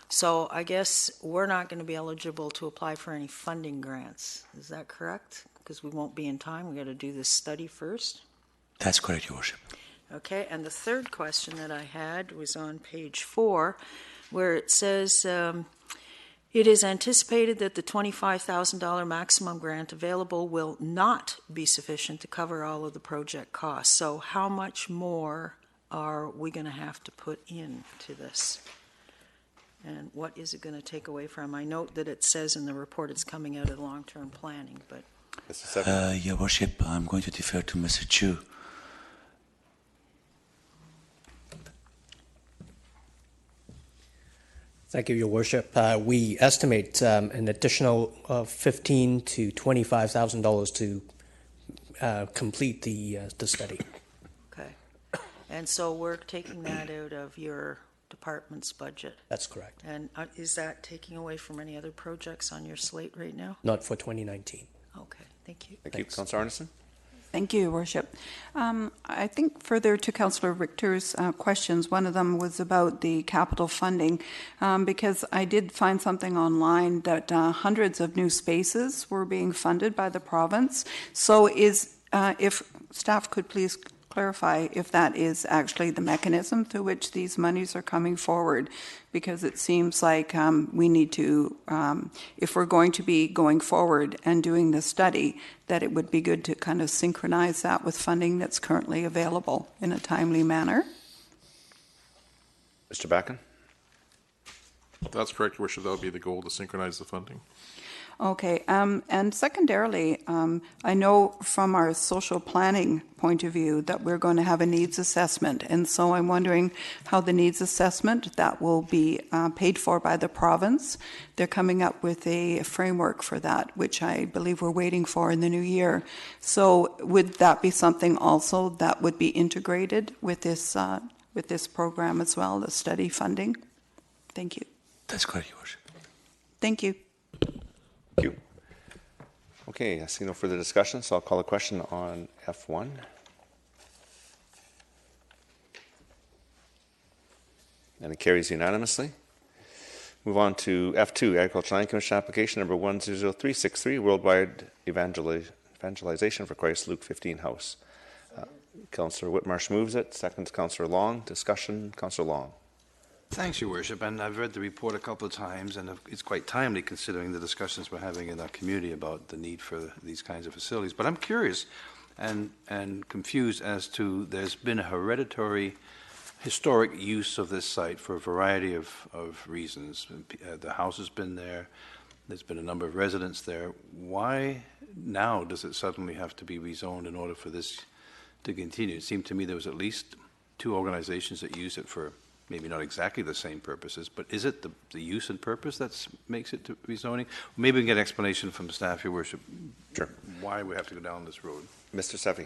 So I guess we're not going to be eligible to apply for any funding grants. Is that correct? Because we won't be in time. We've got to do this study first. That's correct, Your Worship. Okay, and the third question that I had was on page 4. where it says, it is anticipated that the $25,000 maximum grant available will not be sufficient to cover all of the project costs. So how much more are we going to have to put into this? And what is it going to take away from? I note that it says in the report it's coming out of long-term planning, but... Mr. Seven. Your Worship, I'm going to defer to Mr. Chu. Thank you, Your Worship. We estimate an additional $15,000 to $25,000 to complete the study. Okay. And so we're taking that out of your department's budget? That's correct. And is that taking away from any other projects on your slate right now? Not for 2019. Okay, thank you. Thank you. Councillor Arneson? Thank you, Your Worship. I think further to Councillor Richter's questions, one of them was about the capital funding, because I did find something online that hundreds of new spaces were being funded by the province. So if staff could please clarify if that is actually the mechanism through which these monies are coming forward, because it seems like we need to, if we're going to be going forward and doing the study, that it would be good to kind of synchronize that with funding that's currently available in a timely manner. Mr. Backen? That's correct, Your Worship. That would be the goal, to synchronize the funding. Okay, and secondarily, I know from our social planning point of view that we're going to have a needs assessment, and so I'm wondering how the needs assessment that will be paid for by the province. They're coming up with a framework for that, which I believe we're waiting for in the new year. So would that be something also that would be integrated with this program as well, the study funding? Thank you. That's correct, Your Worship. Thank you. Thank you. Okay, I see no further discussion, so I'll call a question on F1. And it carries unanimously. Move on to F2, Agricultural Land Commission application number 100363, Worldwide Evangelization for Christ, Luke 15 House. Councillor Whitmarsh moves it. Second, Councillor Long. Discussion, Councillor Long. Thanks, Your Worship, and I've read the report a couple of times, and it's quite timely considering the discussions we're having in our community about the need for these kinds of facilities. But I'm curious and confused as to, there's been a hereditary historic use of this site for a variety of reasons. The house has been there, there's been a number of residents there. Why now does it suddenly have to be rezoned in order for this to continue? It seemed to me there was at least two organizations that use it for maybe not exactly the same purposes, but is it the use and purpose that makes it to rezoning? Maybe we can get an explanation from staff, Your Worship, Sure. why we have to go down this road. Mr. Sevi.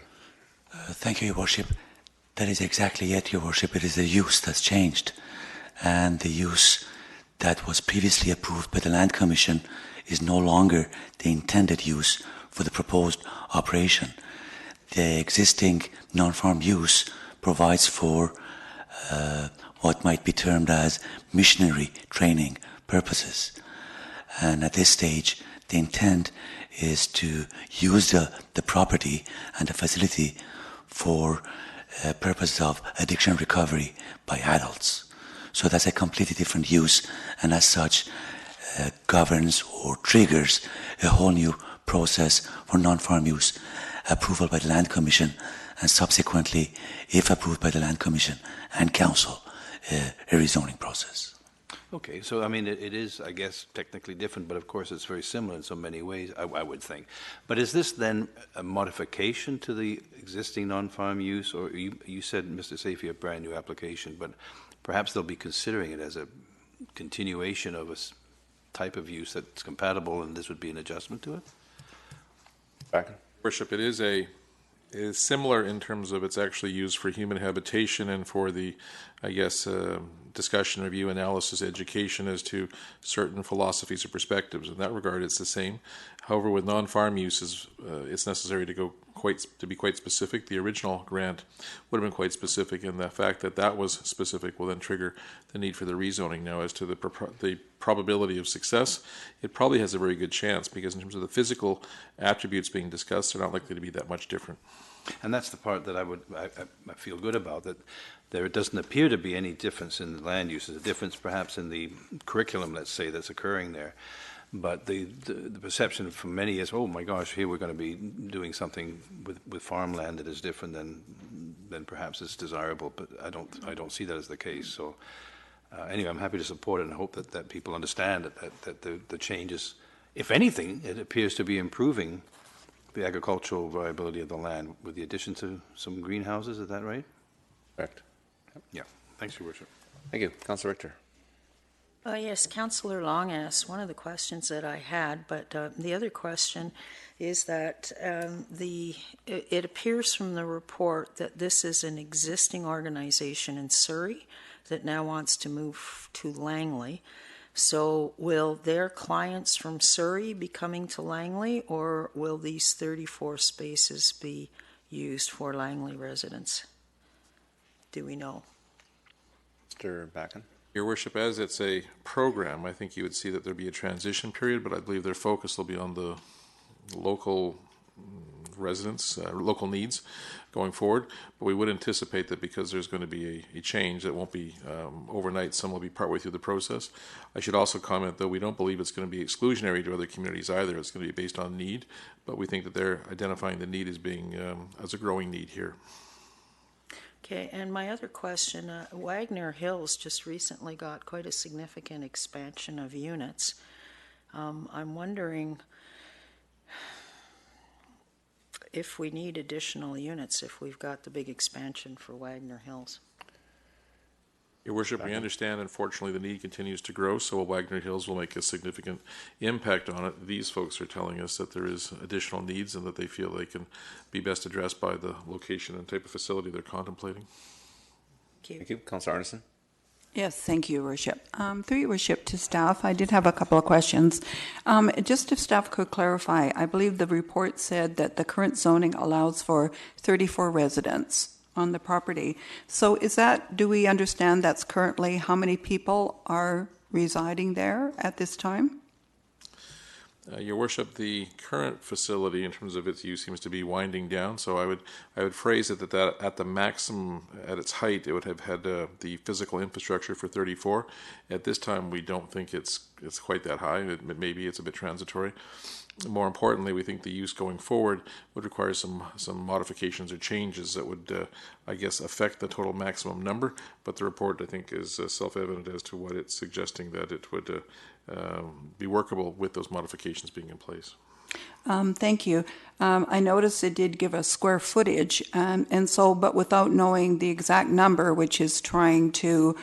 Thank you, Your Worship. That is exactly it, Your Worship. It is the use that's changed. And the use that was previously approved by the Land Commission is no longer the intended use for the proposed operation. The existing non-farm use provides for what might be termed as missionary training purposes. And at this stage, the intent is to use the property and the facility for purposes of addiction recovery by adults. So that's a completely different use, and as such governs or triggers a whole new process for non-farm use approval by the Land Commission, and subsequently, if approved by the Land Commission and Council, a rezoning process. Okay, so I mean, it is, I guess, technically different, but of course it's very similar in so many ways, I would think. But is this then a modification to the existing non-farm use, or you said, Mr. Safi, a brand new application, but perhaps they'll be considering it as a continuation of a type of use that's compatible, and this would be an adjustment to it? Back. Worship, it is similar in terms of it's actually used for human habitation and for the, I guess, discussion, review, analysis, education as to certain philosophies or perspectives. In that regard, it's the same. However, with non-farm uses, it's necessary to be quite specific. The original grant would have been quite specific, and the fact that that was specific will then trigger the need for the rezoning. Now, as to the probability of success, it probably has a very good chance, because in terms of the physical attributes being discussed, they're not likely to be that much different. And that's the part that I feel good about, that there doesn't appear to be any difference in the land use. There's a difference perhaps in the curriculum, let's say, that's occurring there. But the perception from many is, oh my gosh, here we're going to be doing something with farmland that is different than perhaps is desirable. But I don't see that as the case. So anyway, I'm happy to support it and hope that people understand that the changes, if anything, it appears to be improving the agricultural viability of the land with the addition to some greenhouses. Is that right? Correct. Yeah. Thanks, Your Worship. Thank you. Councillor Richter. Yes, Councillor Long asked one of the questions that I had, but the other question is that it appears from the report that this is an existing organization in Surrey that now wants to move to Langley. So will their clients from Surrey be coming to Langley, or will these 34 spaces be used for Langley residents? Do we know? Mr. Backen. Your Worship, as it's a program, I think you would see that there'd be a transition period, but I believe their focus will be on the local residents, local needs going forward. But we would anticipate that because there's going to be a change that won't be overnight, some will be partway through the process. I should also comment, though, we don't believe it's going to be exclusionary to other communities either. It's going to be based on need, but we think that they're identifying the need as being as a growing need here. Okay, and my other question, Wagner Hills just recently got quite a significant expansion of units. I'm wondering if we need additional units if we've got the big expansion for Wagner Hills. Your Worship, we understand, unfortunately, the need continues to grow, so Wagner Hills will make a significant impact on it. These folks are telling us that there is additional needs and that they feel they can be best addressed by the location and type of facility they're contemplating. Thank you. Councillor Arneson. Yes, thank you, Your Worship. Through Your Worship to staff, I did have a couple of questions. Just if staff could clarify, I believe the report said that the current zoning allows for 34 residents on the property. So is that, do we understand that's currently how many people are residing there at this time? Your Worship, the current facility in terms of its use seems to be winding down, so I would phrase it that at the maximum, at its height, it would have had the physical infrastructure for 34. At this time, we don't think it's quite that high. Maybe it's a bit transitory. More importantly, we think the use going forward would require some modifications or changes that would, I guess, affect the total maximum number. But the report, I think, is self-evident as to what it's suggesting, that it would be workable with those modifications being in place. Thank you. I noticed it did give us square footage, and so, but without knowing the exact number, which is trying to,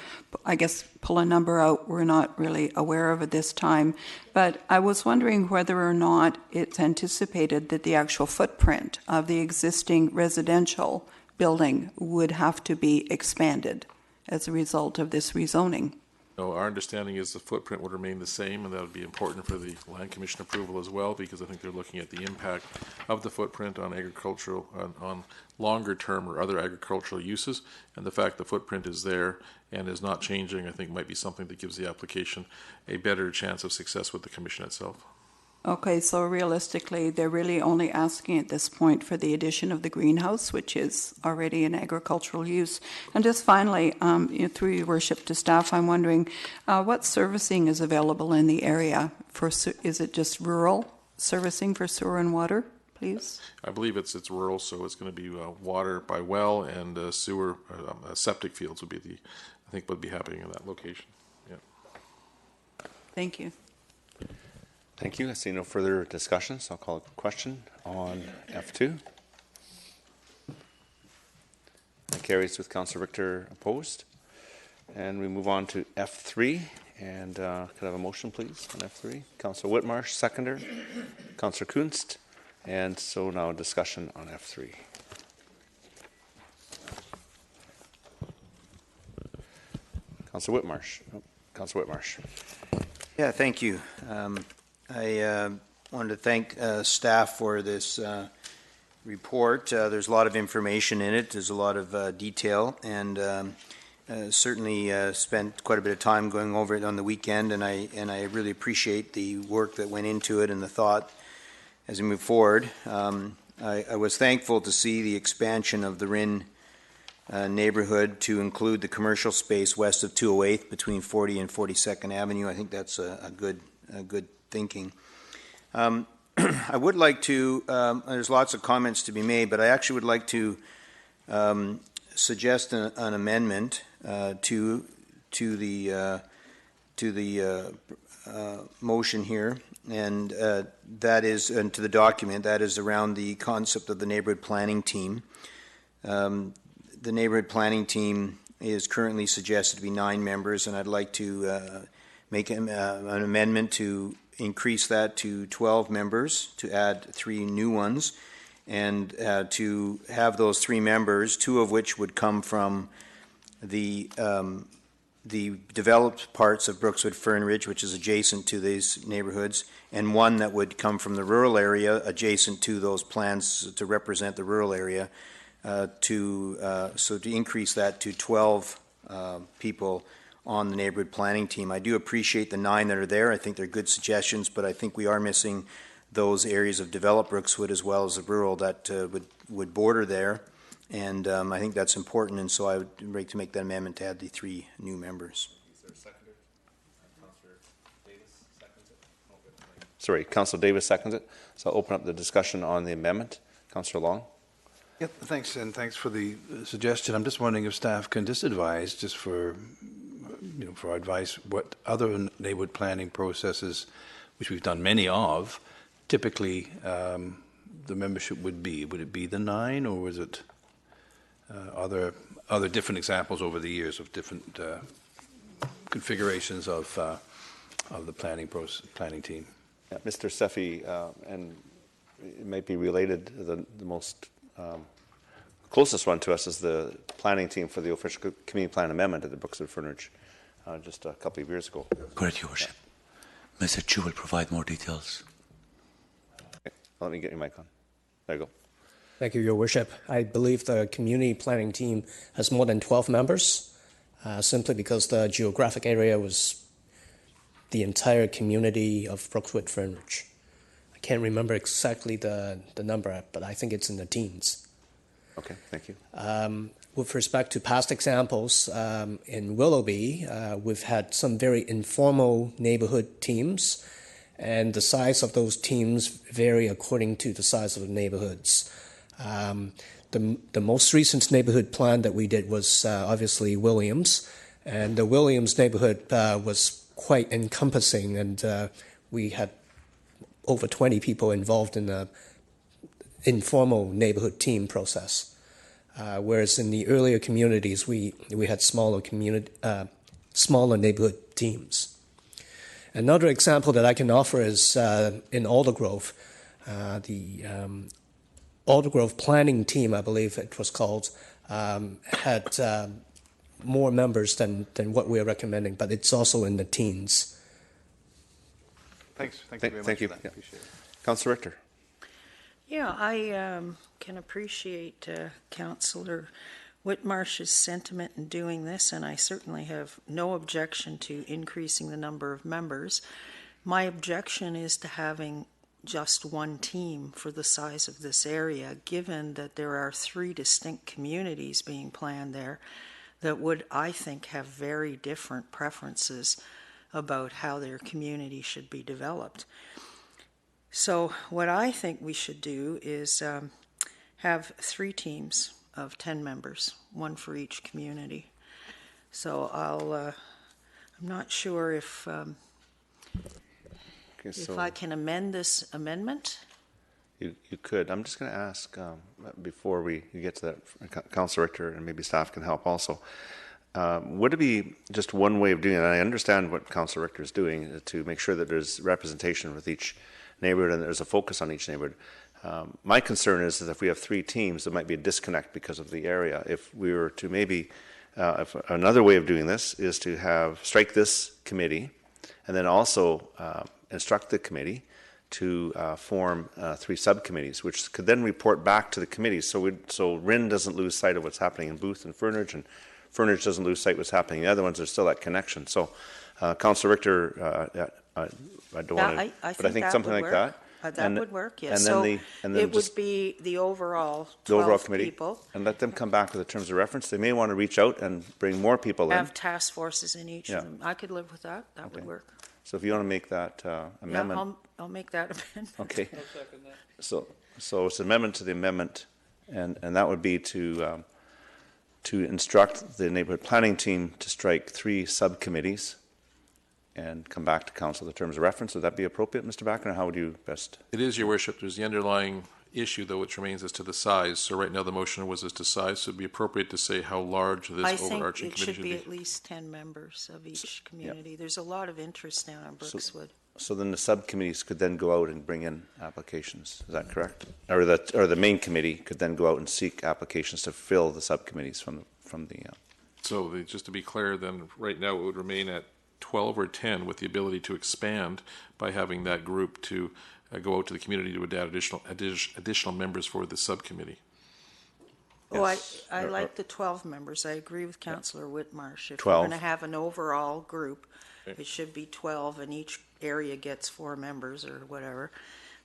I guess, pull a number out, we're not really aware of at this time. But I was wondering whether or not it's anticipated that the actual footprint of the existing residential building would have to be expanded as a result of this rezoning. No, our understanding is the footprint would remain the same, and that would be important for the Land Commission approval as well, because I think they're looking at the impact of the footprint on agricultural, on longer term or other agricultural uses, and the fact the footprint is there and is not changing, I think might be something that gives the application a better chance of success with the Commission itself. Okay, so realistically, they're really only asking at this point for the addition of the greenhouse, which is already an agricultural use. And just finally, through Your Worship to staff, I'm wondering what servicing is available in the area? Is it just rural servicing for sewer and water, please? I believe it's rural, so it's going to be water by well, and sewer, septic fields would be I think would be happening in that location. Yeah. Thank you. Thank you. I see no further discussions. I'll call a question on F2. That carries with Councillor Richter opposed. And we move on to F3. And could I have a motion, please, on F3? Councillor Whitmarsh, seconder. Councillor Kunst. And so now a discussion on F3. Councillor Whitmarsh. Oh, Councillor Whitmarsh. Yeah, thank you. I wanted to thank staff for this report. There's a lot of information in it. There's a lot of detail, and certainly spent quite a bit of time going over it on the weekend, and I really appreciate the work that went into it and the thought as we move forward. I was thankful to see the expansion of the RIN neighborhood to include the commercial space west of 208th between 40 and 42nd Avenue. I think that's a good thinking. I would like to, there's lots of comments to be made, but I actually would like to suggest an amendment to the motion here, and that is, and to the document, that is around the concept of the neighborhood planning team. The neighborhood planning team is currently suggested to be 9 members, and I'd like to make an amendment to increase that to 12 members, to add 3 new ones, and to have those 3 members, 2 of which would come from the developed parts of Brookswood Fern Ridge, which is adjacent to these neighborhoods, and 1 that would come from the rural area adjacent to those plans to represent the rural area, so to increase that to 12 people on the neighborhood planning team. I do appreciate the 9 that are there. I think they're good suggestions, but I think we are missing those areas of developed Brookswood as well as the rural that would border there, and I think that's important, and so I would like to make that amendment to add the 3 new members. Is there a seconder? Councillor Davis seconds it. Sorry, Councillor Davis seconds it. So I'll open up the discussion on the amendment. Councillor Long. Yep, thanks, and thanks for the suggestion. I'm just wondering if staff can just advise, just for for advice, what other neighborhood planning processes, which we've done many of, typically the membership would be. Would it be the 9, or was it other different examples over the years of different configurations of the planning team? Yeah, Mr. Seffi, and it might be related. The most closest one to us is the planning team for the official community plan amendment at the Brookswood Fern Ridge just a couple of years ago. Correct, Your Worship. Mr. Chu will provide more details. Okay. Let me get your mic on. There you go. Thank you, Your Worship. I believe the community planning team has more than 12 members, simply because the geographic area was the entire community of Brookswood Fern Ridge. I can't remember exactly the number, but I think it's in the teens. Okay, thank you. With respect to past examples, in Willoughby, we've had some very informal neighborhood teams, and the size of those teams vary according to the size of the neighborhoods. The most recent neighborhood plan that we did was obviously Williams, and the Williams neighborhood was quite encompassing, and we had over 20 people involved in the informal neighborhood team process. Whereas in the earlier communities, we had smaller neighborhood teams. Another example that I can offer is in Aldergrove. The Aldergrove planning team, I believe it was called, had more members than what we are recommending, but it's also in the teens. Thanks. Thank you very much. Thank you. For that. Yeah. Appreciate it. Councillor Richter. Yeah, I can appreciate Councillor Whitmarsh's sentiment in doing this, and I certainly have no objection to increasing the number of members. My objection is to having just one team for the size of this area, given that there are 3 distinct communities being planned there that would, I think, have very different preferences about how their community should be developed. So what I think we should do is have 3 teams of 10 members, 1 for each community. So I'm not sure if I can amend this amendment. You could. I'm just going to ask before you get to that, Councillor Richter, and maybe staff can help also. Would it be just one way of doing it? And I understand what Councillor Richter is doing to make sure that there's representation with each neighborhood and there's a focus on each neighborhood. My concern is that if we have 3 teams, there might be a disconnect because of the area. If we were to maybe, if another way of doing this is to strike this committee and then also instruct the committee to form 3 subcommittees, which could then report back to the committees. So RIN doesn't lose sight of what's happening in Booth and Fernridge, and Fernridge doesn't lose sight of what's happening. The other ones are still that connection. So, Councillor Richter, I don't want to, but I think something like that That And- would work, yes. and then So and then it just would be the overall the overall 12 committee, people. and let them come back with the terms of reference. They may want to reach out and bring more people in. Have task forces in each Yeah. of them. I could live with that. That would Okay. work. So if you want to make that amendment. Yeah, I'll make that amendment. Okay. So it's an amendment to the amendment, and that would be to instruct the neighborhood planning team to strike 3 subcommittees and come back to council the terms of reference. Would that be appropriate, Mr. Backen, or how would you best? It is, Your Worship. There's the underlying issue, though, which remains as to the size. So right now the motion was as to size, so it'd be appropriate to say how large this I think overarching it committee should be at least 10 members of each community. There's a lot of interest now in Brookswood. So then the subcommittees could then go out and bring in applications. Is that correct? Or the main committee could then go out and seek applications to fill the subcommittees from the. So just to be clear, then right now it would remain at 12 or 10 with the ability to expand by having that group to go out to the community to add additional members for the subcommittee. Oh, Yes. I like the 12 members. I agree with Councillor Whitmarsh. If 12. we're going to have an overall group, Okay. it should be 12, and each area gets 4 members or whatever.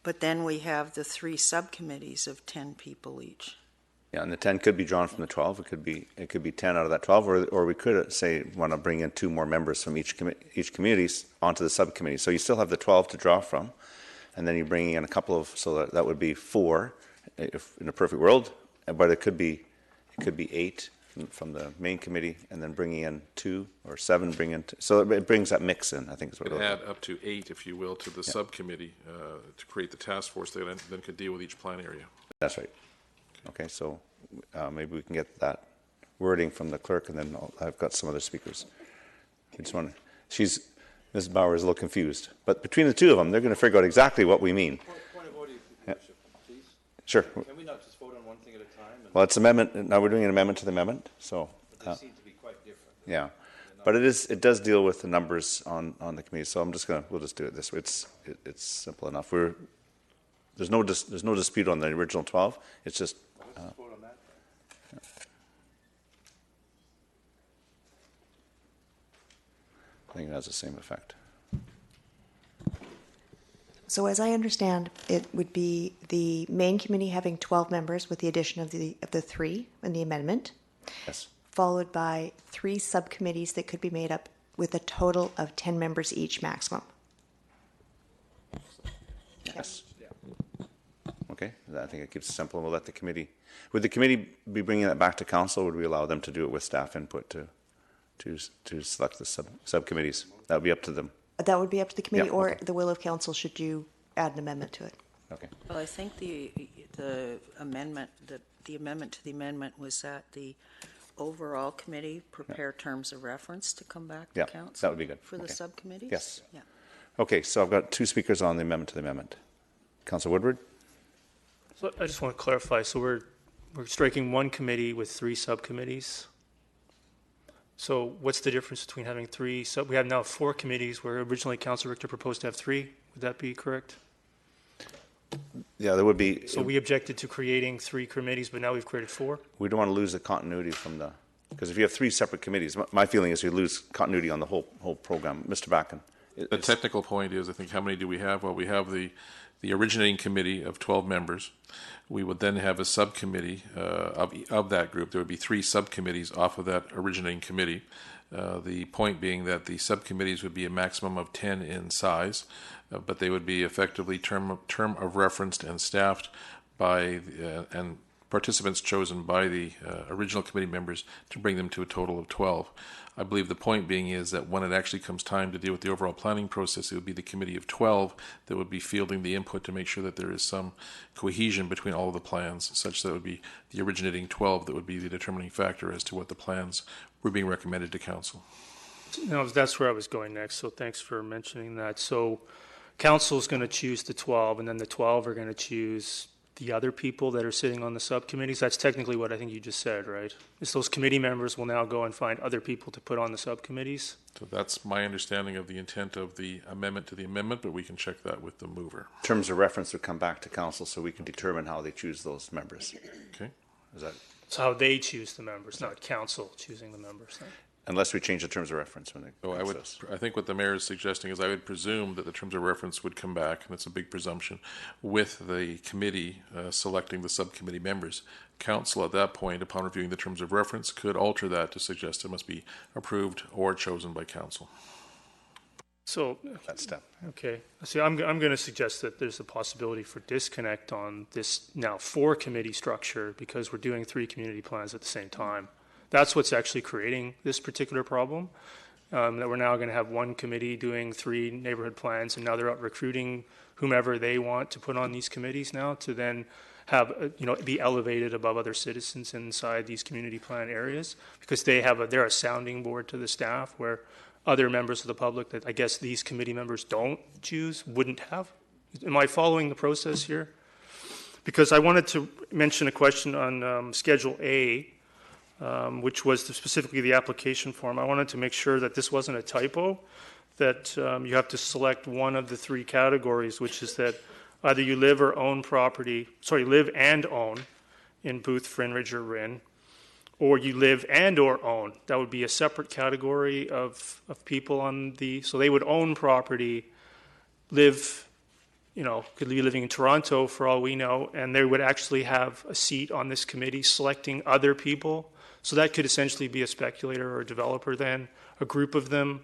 But then we have the 3 subcommittees of 10 people each. Yeah, and the 10 could be drawn from the 12. It could be 10 out of that 12, or we could say want to bring in 2 more members from each community onto the subcommittee. So you still have the 12 to draw from, and then you're bringing in a couple of, so that would be 4, if in a perfect world. But it could be 8 from the main committee, and then bringing in 2 or 7, so it brings that mix in. I think is what Could it add up to 8, if you will, to the subcommittee to create the task force that then could deal with each plan area. That's right. Okay, so maybe we can get that wording from the clerk, and then I've got some other speakers. I just want to, Ms. Bauer is a little confused, but between the two of them, they're going to figure out exactly what we mean. Point of order, Yeah. Bishop, please. Sure. Can we not just vote on one thing at a time? Well, it's amendment. Now we're doing an amendment to the amendment. So But they seem to be quite different. yeah, but it does deal with the numbers on the committee. So we'll just do it this way. It's simple enough. There's no dispute on the original 12. It's just. Let's vote on that. I think it has the same effect. So as I understand, it would be the main committee having 12 members with the addition of the 3 in the amendment, Yes. followed by 3 subcommittees that could be made up with a total of 10 members each maximum. Yes. Okay. I think it keeps it simple. We'll let the committee. Would the committee be bringing that back to council? Or would we allow them to do it with staff input to select the subcommittees? That would be up to them. That would be up to the committee, Yeah, or okay. the will of council should you add an amendment to it. Okay. Well, I think the amendment, the amendment to the amendment was that the overall committee prepare terms of reference to come back to Yeah, council. that would be good. For the Okay. subcommittees? Yes. Yeah. Okay. So I've got 2 speakers on the amendment to the amendment. Councillor Woodward. So I just want to clarify. So we're striking 1 committee with 3 subcommittees. So what's the difference between having 3 we have now 4 committees where originally Councillor Richter proposed to have 3. Would that be correct? Yeah, there would be. So we objected to creating 3 committees, but now we've created 4. We don't want to lose the continuity from because if you have 3 separate committees, my feeling is you lose continuity on the whole program. Mr. Backen. The technical point is, I think, how many do we have? Well, we have the originating committee of 12 members. We would then have a subcommittee of that group. There would be 3 subcommittees off of that originating committee. The point being that the subcommittees would be a maximum of 10 in size, but they would be effectively term of referenced and staffed by and participants chosen by the original committee members to bring them to a total of 12. I believe the point being is that when it actually comes time to deal with the overall planning process, it would be the committee of 12 that would be fielding the input to make sure that there is some cohesion between all of the plans, such that it would be the originating 12 that would be the determining factor as to what the plans were being recommended to council. No, that's where I was going next, so thanks for mentioning that. So council's going to choose the 12, and then the 12 are going to choose the other people that are sitting on the subcommittees. That's technically what I think you just said, right? Is those committee members will now go and find other people to put on the subcommittees? So that's my understanding of the intent of the amendment to the amendment, but we can check that with the mover. Terms of reference would come back to council so we can determine how they choose those members. Okay. Is that? So how they choose the members, not council choosing the members. Then. Unless we change the terms of reference when it So comes to us. I think what the mayor is suggesting is I would presume that the terms of reference would come back, and it's a big presumption, with the committee selecting the subcommittee members. Council at that point, upon reviewing the terms of reference, could alter that to suggest it must be approved or chosen by council. So, That step. okay. See, I'm going to suggest that there's a possibility for disconnect on this now 4-committee structure because we're doing 3 community plans at the same time. That's what's actually creating this particular problem, that we're now going to have 1 committee doing 3 neighborhood plans, and now they're out recruiting whomever they want to put on these committees now to then have, be elevated above other citizens inside these community plan areas because they're a sounding board to the staff where other members of the public that I guess these committee members don't choose wouldn't have. Am I following the process here? Because I wanted to mention a question on Schedule A, which was specifically the application form. I wanted to make sure that this wasn't a typo, that you have to select one of the 3 categories, which is that either you live or own property, live and own in Booth, Frinridge, or Rynn, or you live and or own. That would be a separate category of people so they would own property, live, could be living in Toronto for all we know, and they would actually have a seat on this committee selecting other people. So that could essentially be a speculator or a developer then, a group of them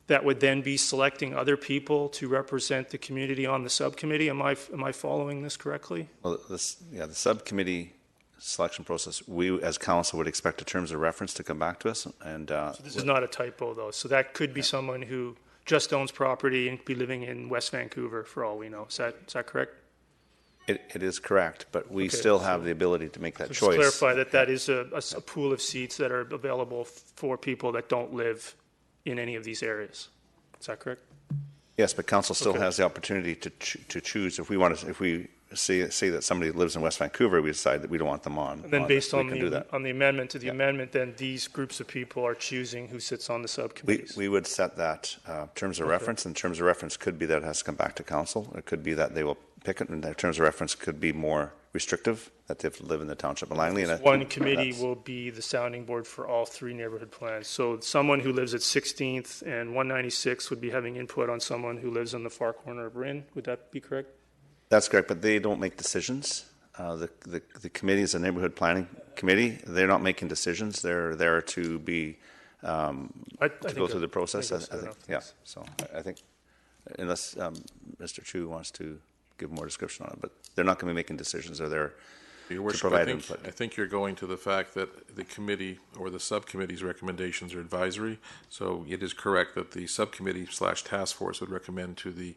that would then be selecting other people to represent the community on the subcommittee. Am I following this correctly? Well, the subcommittee selection process, we as council would expect the terms of reference to come back to us. And so this is not a typo though. So that could be someone who just owns property and be living in West Vancouver for all we know. Is that correct? It is correct, but we still have the ability to make that So choice. just clarify that is a pool of seats that are available for people that don't live in any of these areas. Is that correct? Yes, but council still has the opportunity to choose if we say that somebody lives in West Vancouver, we decide that we don't want them on. And then based on the amendment to the amendment, then these groups of people are choosing who sits on the subcommittees. We would set that terms of reference, and terms of reference could be that it has to come back to council. It could be that they will pick it, and the terms of reference could be more restrictive, that they have to live in the township of Langley. And one committee will be the sounding board for all 3 neighborhood plans. So someone who lives at 16th and 196 would be having input on someone who lives in the far corner of Rynn. Would that be correct? That's correct, but they don't make decisions. The committee is a neighborhood planning committee. They're not making decisions. They're there to be to go through the process. I think yeah. So I think unless Mr. Chu wants to give more description on it, but they're not going to be making decisions. They're there Your Worship, to provide input. I think you're going to the fact that the committee or the subcommittee's recommendations are advisory. So it is correct that the subcommittee / task force would recommend to the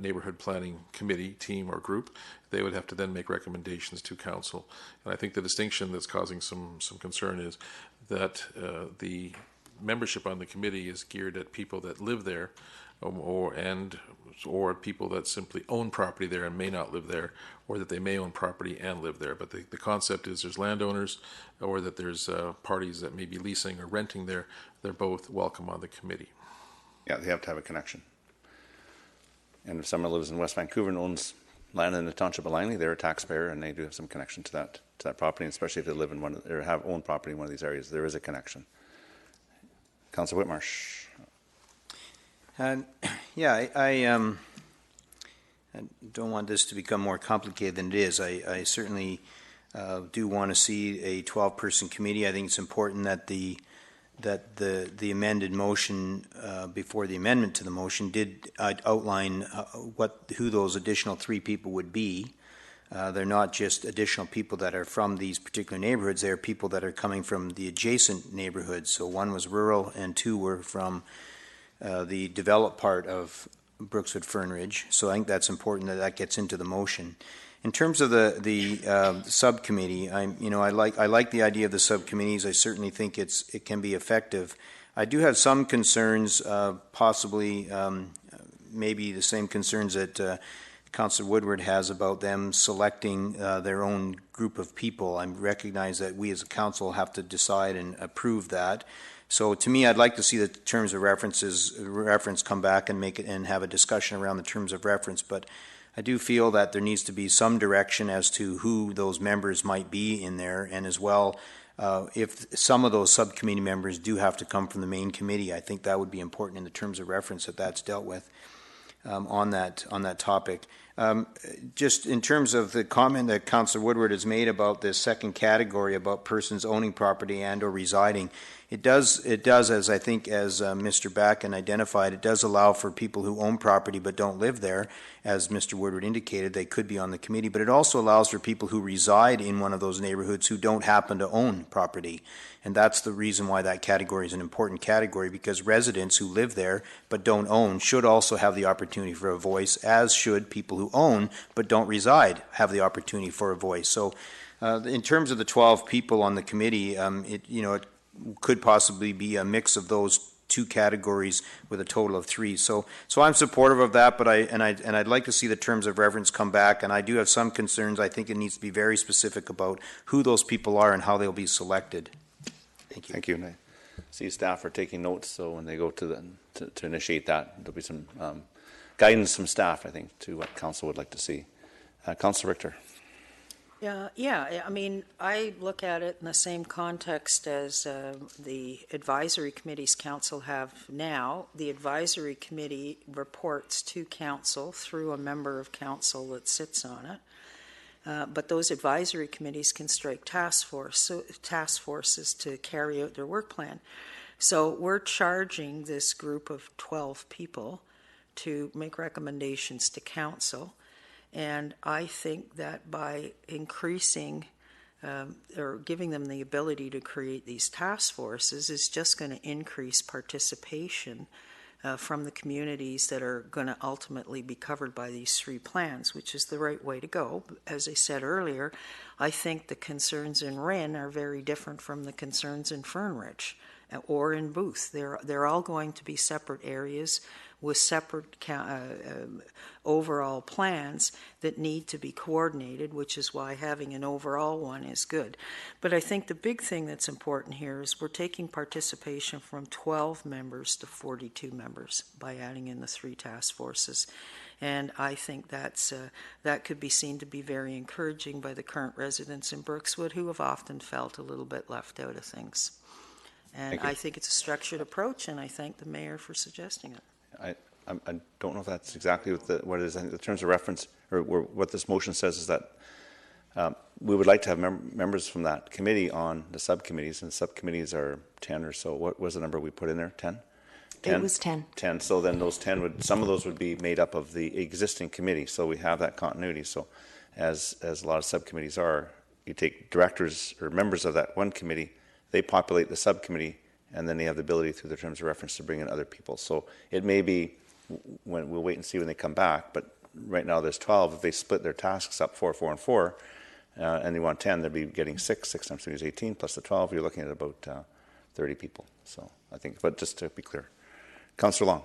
neighborhood planning committee, team, or group. They would have to then make recommendations to council. And I think the distinction that's causing some concern is that the membership on the committee is geared at people that live there, or people that simply own property there and may not live there, or that they may own property and live there. But the concept is there's landowners, or that there's parties that may be leasing or renting there. They're both welcome on the committee. Yeah, they have to have a connection. And if someone lives in West Vancouver and owns land in the township of Langley, they're a taxpayer, and they do have some connection to that property, and especially if they live in or have owned property in one of these areas, there is a connection. Councillor Whitmarsh. I don't want this to become more complicated than it is. I certainly do want to see a 12-person committee. I think it's important that the amended motion before the amendment to the motion did outline who those additional 3 people would be. They're not just additional people that are from these particular neighborhoods. They're people that are coming from the adjacent neighborhoods. So 1 was rural and 2 were from the developed part of Brookswood Fernridge. So I think that's important that gets into the motion. In terms of the subcommittee, I like the idea of the subcommittees. I certainly think it can be effective. I do have some concerns, possibly maybe the same concerns that Councillor Woodward has about them selecting their own group of people. I recognize that we as a council have to decide and approve that. So to me, I'd like to see the terms of reference come back and make it and have a discussion around the terms of reference. But I do feel that there needs to be some direction as to who those members might be in there, and as well if some of those subcommittee members do have to come from the main committee, I think that would be important in the terms of reference that that's dealt with on that topic. Just in terms of the comment that Councillor Woodward has made about this second category about persons owning property and or residing, it does, as I think, as Mr. Backen identified, it does allow for people who own property but don't live there. As Mr. Woodward indicated, they could be on the committee, but it also allows for people who reside in one of those neighborhoods who don't happen to own property. And that's the reason why that category is an important category, because residents who live there but don't own should also have the opportunity for a voice, as should people who own but don't reside have the opportunity for a voice. So in terms of the 12 people on the committee, it could possibly be a mix of those two categories with a total of 3. So I'm supportive of that, but I'd like to see the terms of reference come back, and I do have some concerns. I think it needs to be very specific about who those people are and how they'll be selected. Thank you. Thank you. And I see staff are taking notes, so when they go to initiate that, there'll be some guidance from staff, I think, to what council would like to see. Councillor Richter. Yeah. I mean, I look at it in the same context as the advisory committees council have now. The advisory committee reports to council through a member of council that sits on it. But those advisory committees can strike task forces to carry out their work plan. So we're charging this group of 12 people to make recommendations to council. And I think that by increasing or giving them the ability to create these task forces is just going to increase participation from the communities that are going to ultimately be covered by these 3 plans, which is the right way to go. As I said earlier, I think the concerns in Wren are very different from the concerns in Fernridge or in Booth. They're all going to be separate areas with separate overall plans that need to be coordinated, which is why having an overall one is good. But I think the big thing that's important here is we're taking participation from 12 members to 42 members by adding in the 3 task forces. And I think that could be seen to be very encouraging by the current residents in Brookswood, who have often felt a little bit left out of things. And I think it's a structured approach, and I thank the mayor for suggesting it. I don't know if that's exactly what it is. I think the terms of reference, or what this motion says, is that we would like to have members from that committee on the subcommittees, and subcommittees are 10 or so. What was the number we put in there? 10? It was 10. 10. So then those 10 some of those would be made up of the existing committee. So we have that continuity. So as a lot of subcommittees are, you take directors or members of that one committee, they populate the subcommittee, and then they have the ability through their terms of reference to bring in other people. So it may be, we'll wait and see when they come back, but right now there's 12. If they split their tasks up 4, 4, and 4, and they want 10, they'll be getting 6 times 3 is 18, plus the 12, you're looking at about 30 people. So I think, but just to be clear. Councillor Long.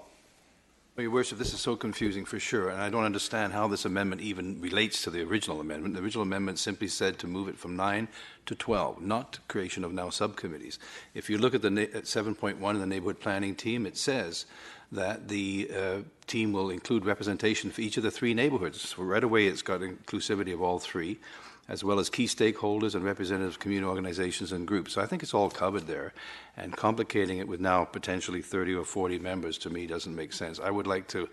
Well, Your Worship, this is so confusing for sure, and I don't understand how this amendment even relates to the original amendment. The original amendment simply said to move it from 9 to 12, not creation of now subcommittees. If you look at 7.1 in the neighborhood planning team, it says that the team will include representation for each of the 3 neighborhoods. So right away, it's got inclusivity of all 3, as well as key stakeholders and representatives of community organizations and groups. So I think it's all covered there, and complicating it with now potentially 30 or 40 members to me doesn't make sense. I would like to,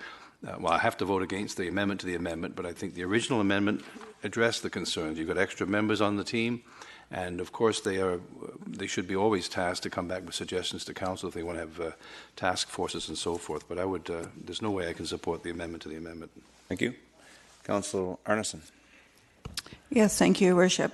I have to vote against the amendment to the amendment, but I think the original amendment addressed the concerns. You've got extra members on the team, and of course they should be always tasked to come back with suggestions to council if they want to have task forces and so forth. But I would, there's no way I can support the amendment to the amendment. Thank you. Councillor Arneson. Yes, thank you, Your Worship.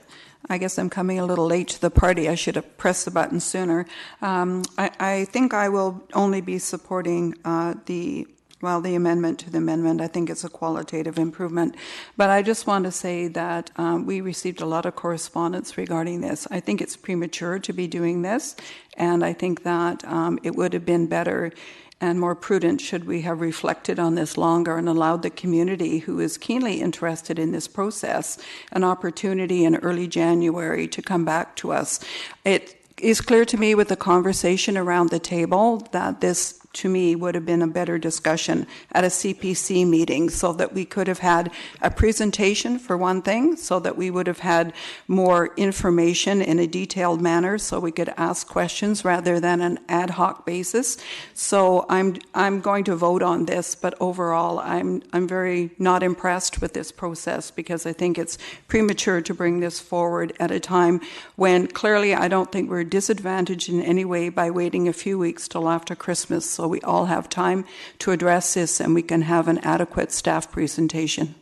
I guess I'm coming a little late to the party. I should have pressed the button sooner. I think I will only be supporting the amendment to the amendment. I think it's a qualitative improvement. But I just want to say that we received a lot of correspondence regarding this. I think it's premature to be doing this, and I think that it would have been better and more prudent should we have reflected on this longer and allowed the community who is keenly interested in this process an opportunity in early January to come back to us. It is clear to me with the conversation around the table that this to me, would have been a better discussion at a CPC meeting, so that we could have had a presentation for one thing, so that we would have had more information in a detailed manner, so we could ask questions rather than an ad hoc basis. So I'm going to vote on this, but overall I'm very not impressed with this process, because I think it's premature to bring this forward at a time when clearly I don't think we're disadvantaged in any way by waiting a few weeks till after Christmas, so we all have time to address this and we can have an adequate staff presentation.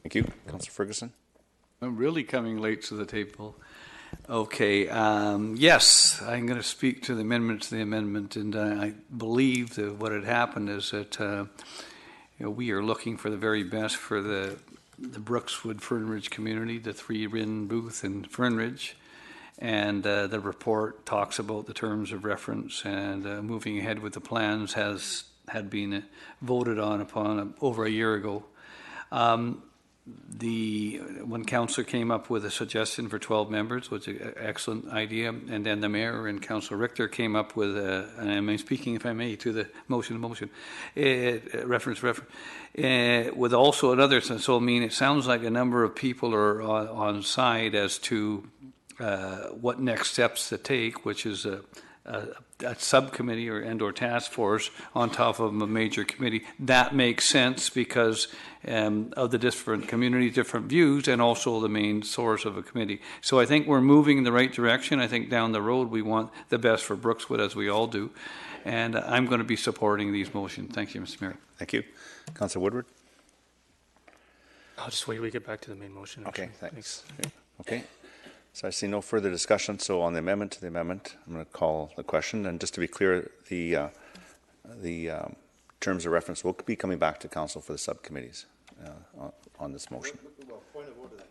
Thank you. Councillor Ferguson. I'm really coming late to the table. Okay, yes, I'm going to speak to the amendment and I believe that what had happened is that we are looking for the very best for the Brookswood Fernridge community, the 3 Rin booth in Fernridge. And the report talks about the terms of reference, and moving ahead with the plans had been voted upon over a year ago. When Councillor came up with a suggestion for 12 members, which is an excellent idea, and then the Mayor and Councillor Richter came up with and I'm speaking, if I may, to the motion, reference, with also another, so I mean, it sounds like a number of people are on side as to what next steps to take, which is a subcommittee or task force on top of a major committee. That makes sense because of the different communities, different views, and also the main source of a committee. So I think we're moving in the right direction. I think down the road we want the best for Brookswood, as we all do. And I'm going to be supporting these motions. Thank you, Mr. Mayor. Thank you. Councillor Woodward. I'll just wait till we get back to the main motion. Actually. Okay, thanks. Okay. So I see no further discussion. So on the amendment to the amendment, I'm going to call the question. And just to be clear, the terms of reference will be coming back to council for the subcommittees on this motion. Well, point of order then.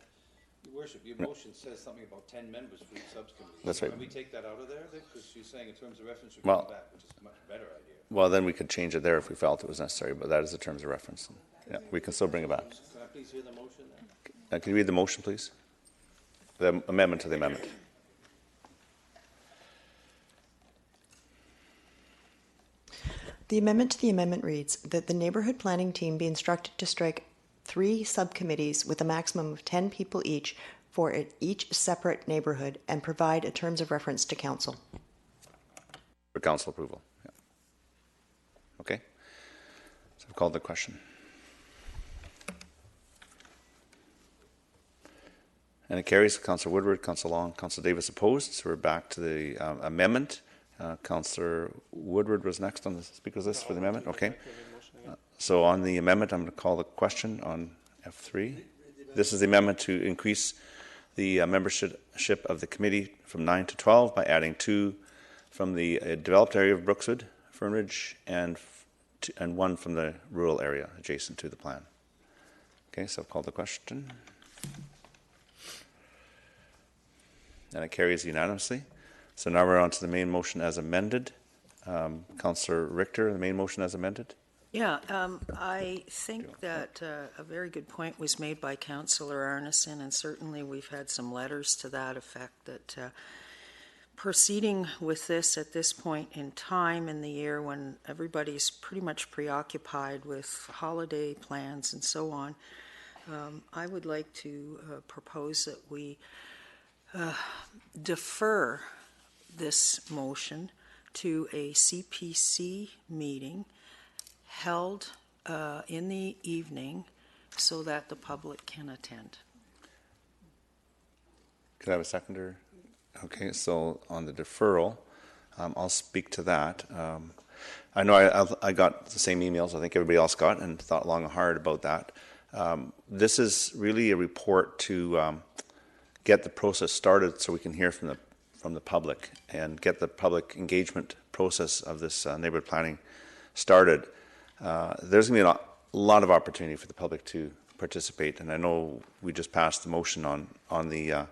Your Worship, your motion says something about 10 members for each subcommittee. That's right. Can we take that out of there? Because she's saying in terms of reference, we're coming back, which is a much better idea. Well, then we could change it there if we felt it was necessary, but that is the terms of reference. Yeah, we can still bring it back. Can I please hear the motion then? Can you read the motion, please? The amendment to the amendment. The amendment to the amendment reads that the neighborhood planning team be instructed to strike 3 subcommittees with a maximum of 10 people each for each separate neighborhood and provide a terms of reference to council. For council approval. Yeah. Okay. So I've called the question. And it carries. Councillor Woodward, Councillor Long, Councillor Davis opposed. So we're back to the amendment. Councillor Woodward was next on the speaker's list for the amendment. Okay. So on the amendment, I'm going to call the question on F3. This is the amendment to increase the membership of the committee from 9 to 12 by adding 2 from the developed area of Brookswood, Fernridge, and 1 from the rural area adjacent to the plan. Okay, so I've called the question. And it carries unanimously. So now we're on to the main motion as amended. Councillor Richter, the main motion as amended. Yeah, I think that a very good point was made by Councillor Arneson, and certainly we've had some letters to that effect, that proceeding with this at this point in time in the year when everybody's pretty much preoccupied with holiday plans and so on, I would like to propose that we defer this motion to a CPC meeting held in the evening so that the public can attend. Could I have a seconder? Okay, so on the deferral, I'll speak to that. I know I got the same emails I think everybody else got and thought long and hard about that. This is really a report to get the process started so we can hear from the public and get the public engagement process of this neighborhood planning started. There's going to be a lot of opportunity for the public to participate, and I know we just passed the motion on the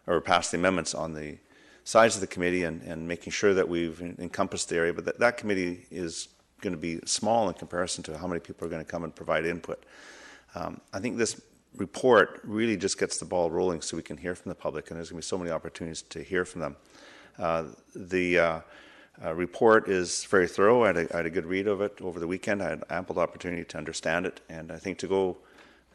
or passed the amendments on the size of the committee and making sure that we've encompassed the area, but that committee is going to be small in comparison to how many people are going to come and provide input. I think this report really just gets the ball rolling so we can hear from the public, and there's going to be so many opportunities to hear from them. report is very thorough. I had a good read of it over the weekend. I had ample opportunity to understand it, and I think to go,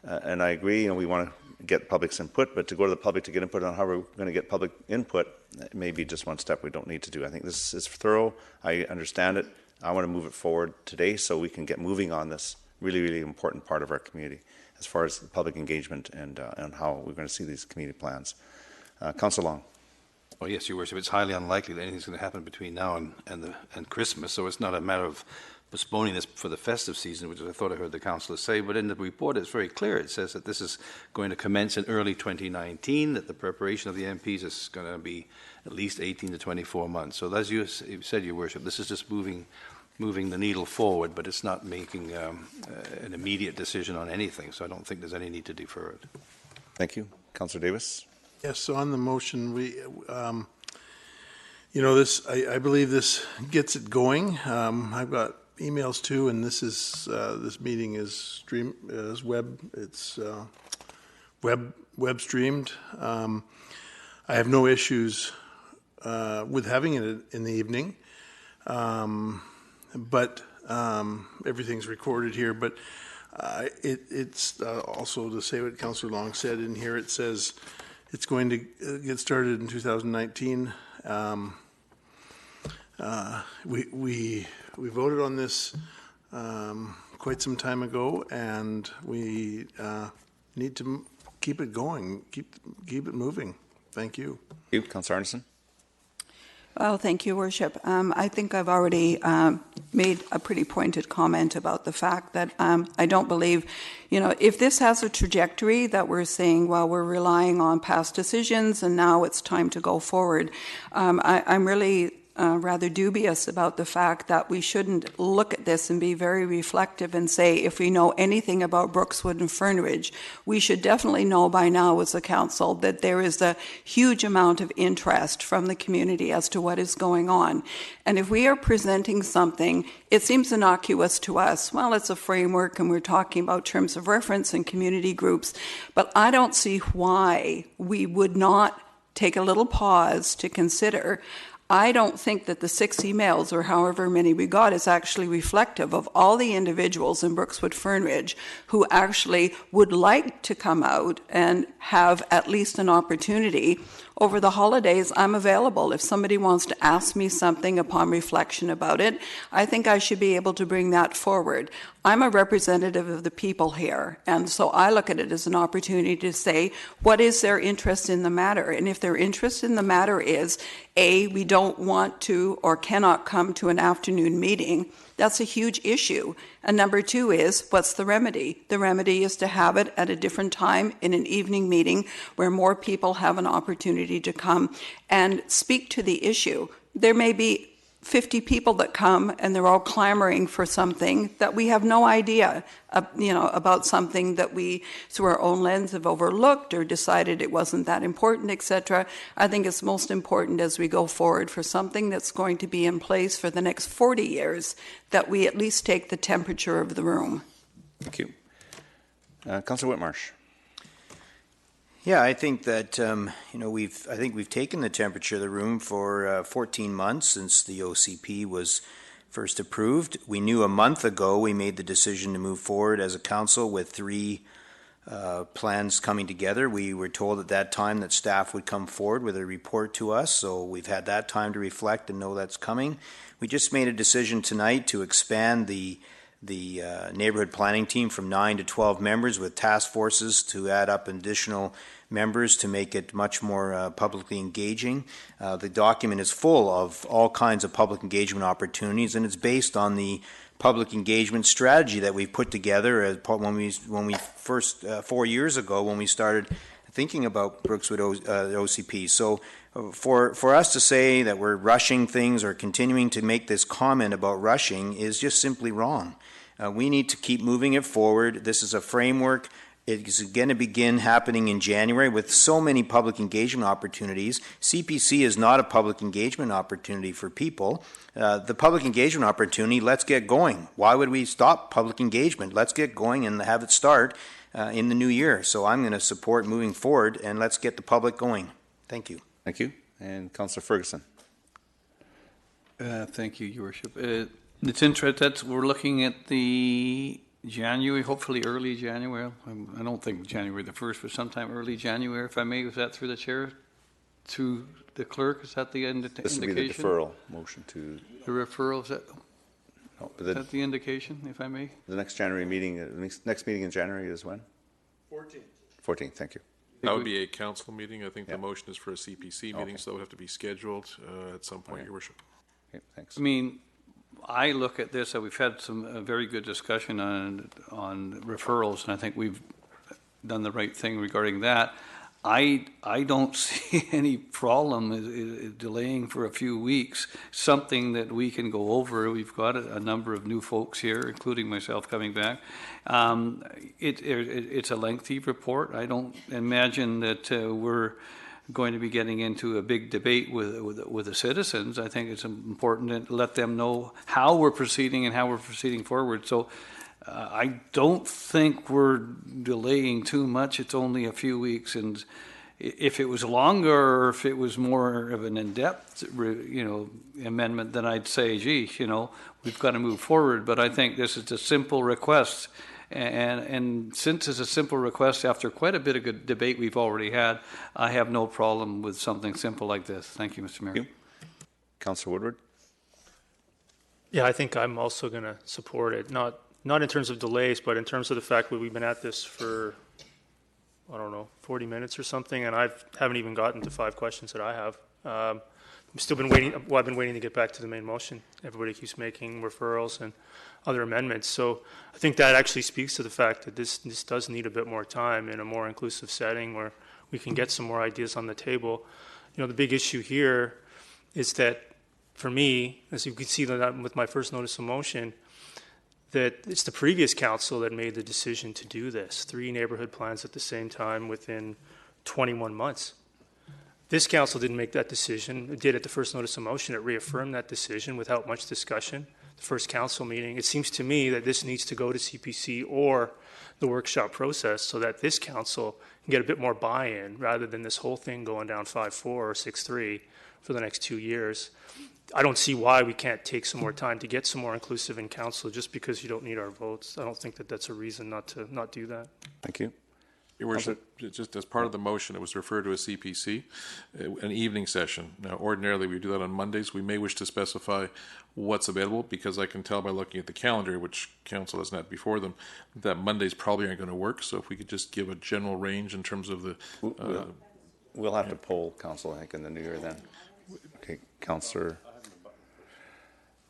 and I agree, we want to get public's input, but to go to the public to get input on how we're going to get public input may be just one step we don't need to do. I think this is thorough. I understand it. I want to move it forward today so we can get moving on this really, really important part of our community as far as public engagement and how we're going to see these community plans. Councillor Long. Well, yes, Your Worship, it's highly unlikely that anything's going to happen between now and Christmas, so it's not a matter of postponing this for the festive season, which I thought I heard the councillor say, but in the report it's very clear. It says that this is going to commence in early 2019, that the preparation of the MPs is going to be at least 18 to 24 months. So as you said, Your Worship, this is just moving the needle forward, but it's not making an immediate decision on anything, so I don't think there's any need to defer it. Thank you. Councillor Davis. Yes, so on the motion, we, this, I believe this gets it going. I've got emails too, and this meeting is web streamed. I have no issues with having it in the evening, but everything's recorded here. But it's also to say what Councillor Long said in here. It says it's going to get started in 2019. We voted on this quite some time ago, and we need to keep it going, keep it moving. Thank you. Thank you, Councillor Arneson. Well, thank you, Worship. I think I've already made a pretty pointed comment about the fact that I don't believe, if this has a trajectory that we're saying, well, we're relying on past decisions and now it's time to go forward, I'm really rather dubious about the fact that we shouldn't look at this and be very reflective and say, if we know anything about Brookswood and Fernridge, we should definitely know by now as a council that there is a huge amount of interest from the community as to what is going on. And if we are presenting something, it seems innocuous to us. Well, it's a framework and we're talking about terms of reference and community groups, but I don't see why we would not take a little pause to consider. I don't think that the 6 emails or however many we got is actually reflective of all the individuals in Brookswood Fernridge who actually would like to come out and have at least an opportunity. Over the holidays, I'm available. If somebody wants to ask me something upon reflection about it, I think I should be able to bring that forward. I'm a representative of the people here, and so I look at it as an opportunity to say, what is their interest in the matter? And if their interest in the matter is, A, we don't want to or cannot come to an afternoon meeting, that's a huge issue. And number 2 is, what's the remedy? The remedy is to have it at a different time in an evening meeting where more people have an opportunity to come and speak to the issue. There may be 50 people that come and they're all clamoring for something that we have no idea, about something that we, through our own lens, have overlooked or decided it wasn't that important, etc. I think it's most important as we go forward for something that's going to be in place for the next 40 years that we at least take the temperature of the room. Thank you. Councillor Whitmarsh. Yeah, I think that we've taken the temperature of the room for 14 months since the OCP was first approved. We knew a month ago we made the decision to move forward as a council with 3 plans coming together. We were told at that time that staff would come forward with a report to us, so we've had that time to reflect and know that's coming. We just made a decision tonight to expand the neighborhood planning team from 9 to 12 members with task forces to add up additional members to make it much more publicly engaging. The document is full of all kinds of public engagement opportunities, and it's based on the public engagement strategy that we've put together when we first 4 years ago when we started thinking about Brookswood OCP. So for us to say that we're rushing things or continuing to make this comment about rushing is just simply wrong. We need to keep moving it forward. This is a framework. It is going to begin happening in January with so many public engagement opportunities. CPC is not a public engagement opportunity for people. The public engagement opportunity, let's get going. Why would we stop public engagement? Let's get going and have it start in the new year. So I'm going to support moving forward, and let's get the public going. Thank you. Thank you. And Councillor Ferguson. Thank you, Your Worship. It's interesting, we're looking at the January, hopefully early January. I don't think January the 1st, but sometime early January, if I may. Was that through the chair? Through the clerk? Is that the indication? This would be the deferral motion to. The referral, is that, No, but is that the indication, if I may? the next January meeting, next meeting in January is when? 14th. 14th, thank you. That would be a council meeting. I think the motion is for a CPC meeting, Okay. so that would have to be scheduled at some point, Okay. Your Worship. Okay, thanks. I mean, I look at this, we've had some very good discussion on referrals, and I think we've done the right thing regarding that. I don't see any problem delaying for a few weeks, something that we can go over. We've got a number of new folks here, including myself coming back. It's a lengthy report. I don't imagine that we're going to be getting into a big debate with the citizens. I think it's important to let them know how we're proceeding and how we're proceeding forward. So I don't think we're delaying too much. It's only a few weeks, and if it was longer or if it was more of an in-depth, amendment, then I'd say, gee, we've got to move forward. But I think this is a simple request. And since it's a simple request, after quite a bit of good debate we've already had, I have no problem with something simple like this. Thank you, Mr. Mayor. Thank you. Councillor Woodward? Yeah, I think I'm also going to support it. Not in terms of delays, but in terms of the fact that we've been at this for, 40 minutes or something, and I haven't even gotten to 5 questions that I have. I've still been waiting. Well, I've been waiting to get back to the main motion. Everybody keeps making referrals and other amendments. So I think that actually speaks to the fact that this does need a bit more time in a more inclusive setting where we can get some more ideas on the table. The big issue here is that for me, as you can see that with my first notice of motion, that it's the previous council that made the decision to do this. 3 neighborhood plans at the same time within 21 months. This council didn't make that decision. It did at the first notice of motion. It reaffirmed that decision without much discussion. The first council meeting. It seems to me that this needs to go to CPC or the workshop process so that this council can get a bit more buy-in rather than this whole thing going down 5-4 or 6-3 for the next 2 years. I don't see why we can't take some more time to get some more inclusive in council just because you don't need our votes. I don't think that that's a reason not to not do that. Thank you. Your Worship, just as part of the motion, it was referred to a CPC, an evening session. Now, ordinarily, we do that on Mondays. We may wish to specify what's available, because I can tell by looking at the calendar, which council doesn't have before them, that Mondays probably aren't going to work. So if we could just give a general range in terms of the... We'll have to poll council, I think, in the new year then. Okay, Councillor...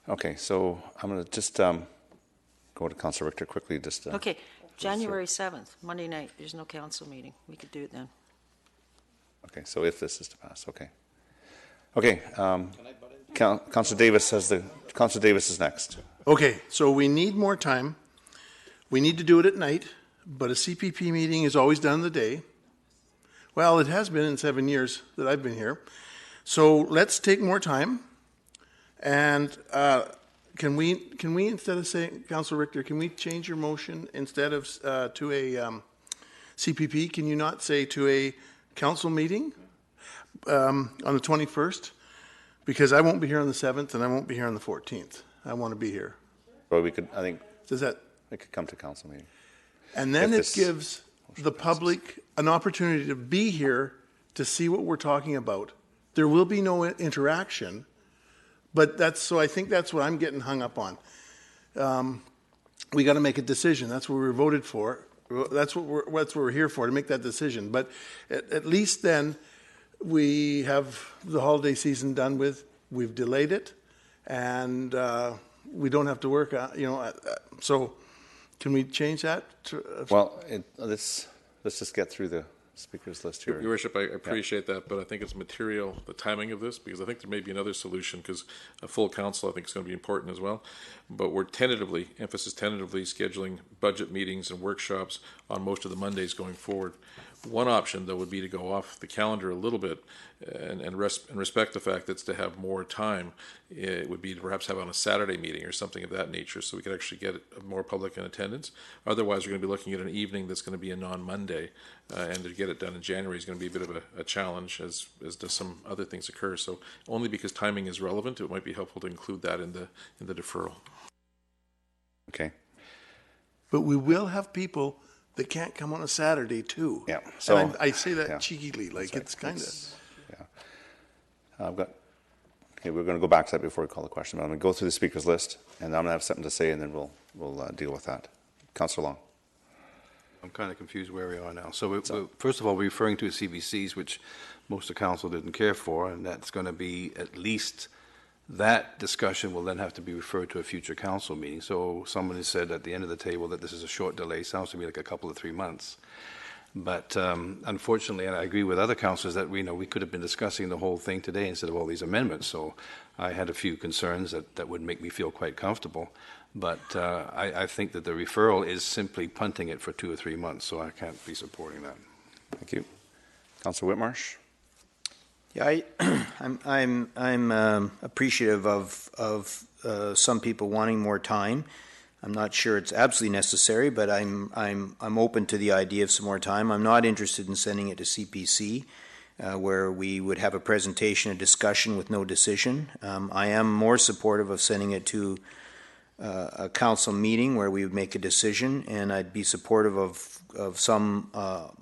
Okay, so I'm going to just go to Councillor Richter quickly. Okay, January 7th, Monday night. There's no council meeting. We could do it then. Okay, so if this is to pass, okay. Okay, Councillor Davis Councillor Davis is next. Okay, so we need more time. We need to do it at night, but a CPP meeting is always done in the day. Well, it has been in 7 years that I've been here. So let's take more time. And can we instead of saying, Councillor Richter, can we change your motion instead of to a CPP? Can you not say to a council meeting on the 21st? Because I won't be here on the 7th and I won't be here on the 14th. I want to be here. Or we could, I think, Does that? it could come to council meeting. And then it gives the public an opportunity to be here to see what we're talking about. There will be no interaction. But I think that's what I'm getting hung up on. We got to make a decision. That's what we were voted for. That's what we're here for, to make that decision. But at least then we have the holiday season done with. We've delayed it, and we don't have to work. So can we change that? Well, let's just get through the speakers list here. Your Worship, I appreciate that, but I think it's material, the timing of this, because I think there may be another solution, because a full council I think is going to be important as well. But we're tentatively scheduling budget meetings and workshops on most of the Mondays going forward. One option, though, would be to go off the calendar a little bit and respect the fact that to have more time, it would be to perhaps have on a Saturday meeting or something of that nature, so we could actually get more public in attendance. Otherwise, we're going to be looking at an evening that's going to be a non-Monday, and to get it done in January is going to be a bit of a challenge, as does some other things occur. So only because timing is relevant, it might be helpful to include that in the deferral. Okay. But we will have people that can't come on a Saturday too. Yeah. So and I say that yeah, cheekily, like right. it's kind of. Yeah. Okay, we're going to go back to that before we call the question. But I'm going to go through the speakers list, and I'm going to have something to say, and then we'll deal with that. Councillor Long. I'm kind of confused where we are now. So first of all, we're referring to CBCs, which most of council didn't care for, and that's going to be at least that discussion will then have to be referred to a future council meeting. So someone has said at the end of the table that this is a short delay. Sounds to me like a couple of 3 months. But unfortunately, and I agree with other councillors that we could have been discussing the whole thing today instead of all these amendments. So I had a few concerns that would make me feel quite comfortable. But I think that the referral is simply punting it for 2 or 3 months. So I can't be supporting that. Thank you. Councillor Whitmarsh. Yeah, I'm appreciative of some people wanting more time. I'm not sure it's absolutely necessary, but I'm open to the idea of some more time. I'm not interested in sending it to CPC, where we would have a presentation, a discussion with no decision. I am more supportive of sending it to a council meeting where we would make a decision, and I'd be supportive of some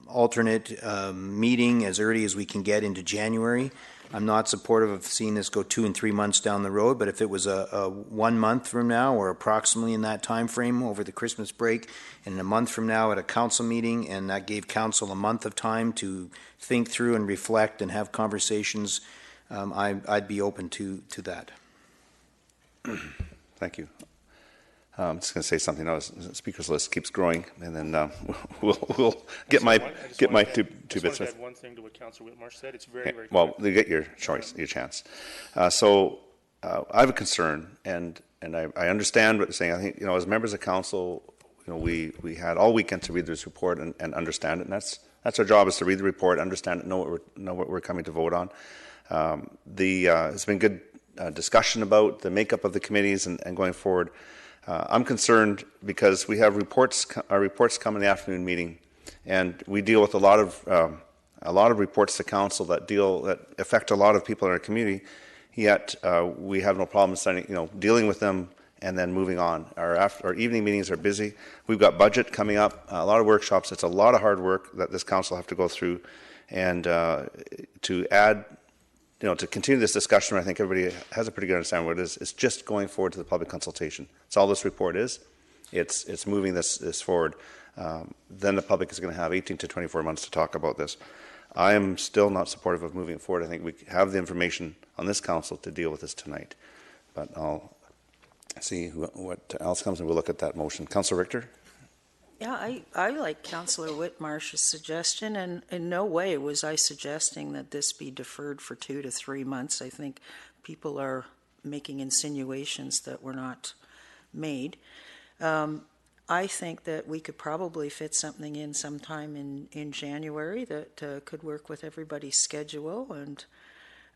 alternate meeting as early as we can get into January. I'm not supportive of seeing this go 2 and 3 months down the road, but if it was a 1 month from now or approximately in that time frame over the Christmas break, and a month from now at a council meeting, and that gave council a month of time to think through and reflect and have conversations, I'd be open to that. Thank you. I'm just going to say something now. The speakers list keeps growing, and then we'll get my two bits. I add one thing to what Councillor Whitmarsh said. It's very, very. Well, you get your choice, your chance. So I have a concern, and I understand what you're saying. I think as members of council, we had all weekend to read this report and understand it, and that's our job, is to read the report, understand it, know what we're coming to vote on. It's been good discussion about the makeup of the committees and going forward. I'm concerned because we have our reports come in the afternoon meeting, and we deal with a lot of reports to council that affect a lot of people in our community. Yet we have no problem dealing with them and then moving on. Our evening meetings are busy. We've got budget coming up, a lot of workshops. It's a lot of hard work that this council have to go through, and to add. To continue this discussion, I think everybody has a pretty good understanding what it is. It's just going forward to the public consultation. That's all this report is. It's moving this forward. Then the public is going to have 18 to 24 months to talk about this. I am still not supportive of moving it forward. I think we have the information on this council to deal with this tonight. But I'll see what else comes, and we'll look at that motion. Councillor Richter? Yeah, I like Councillor Whitmarsh's suggestion, and in no way was I suggesting that this be deferred for 2 to 3 months. I think people are making insinuations that were not made. I think that we could probably fit something in sometime in January that could work with everybody's schedule, and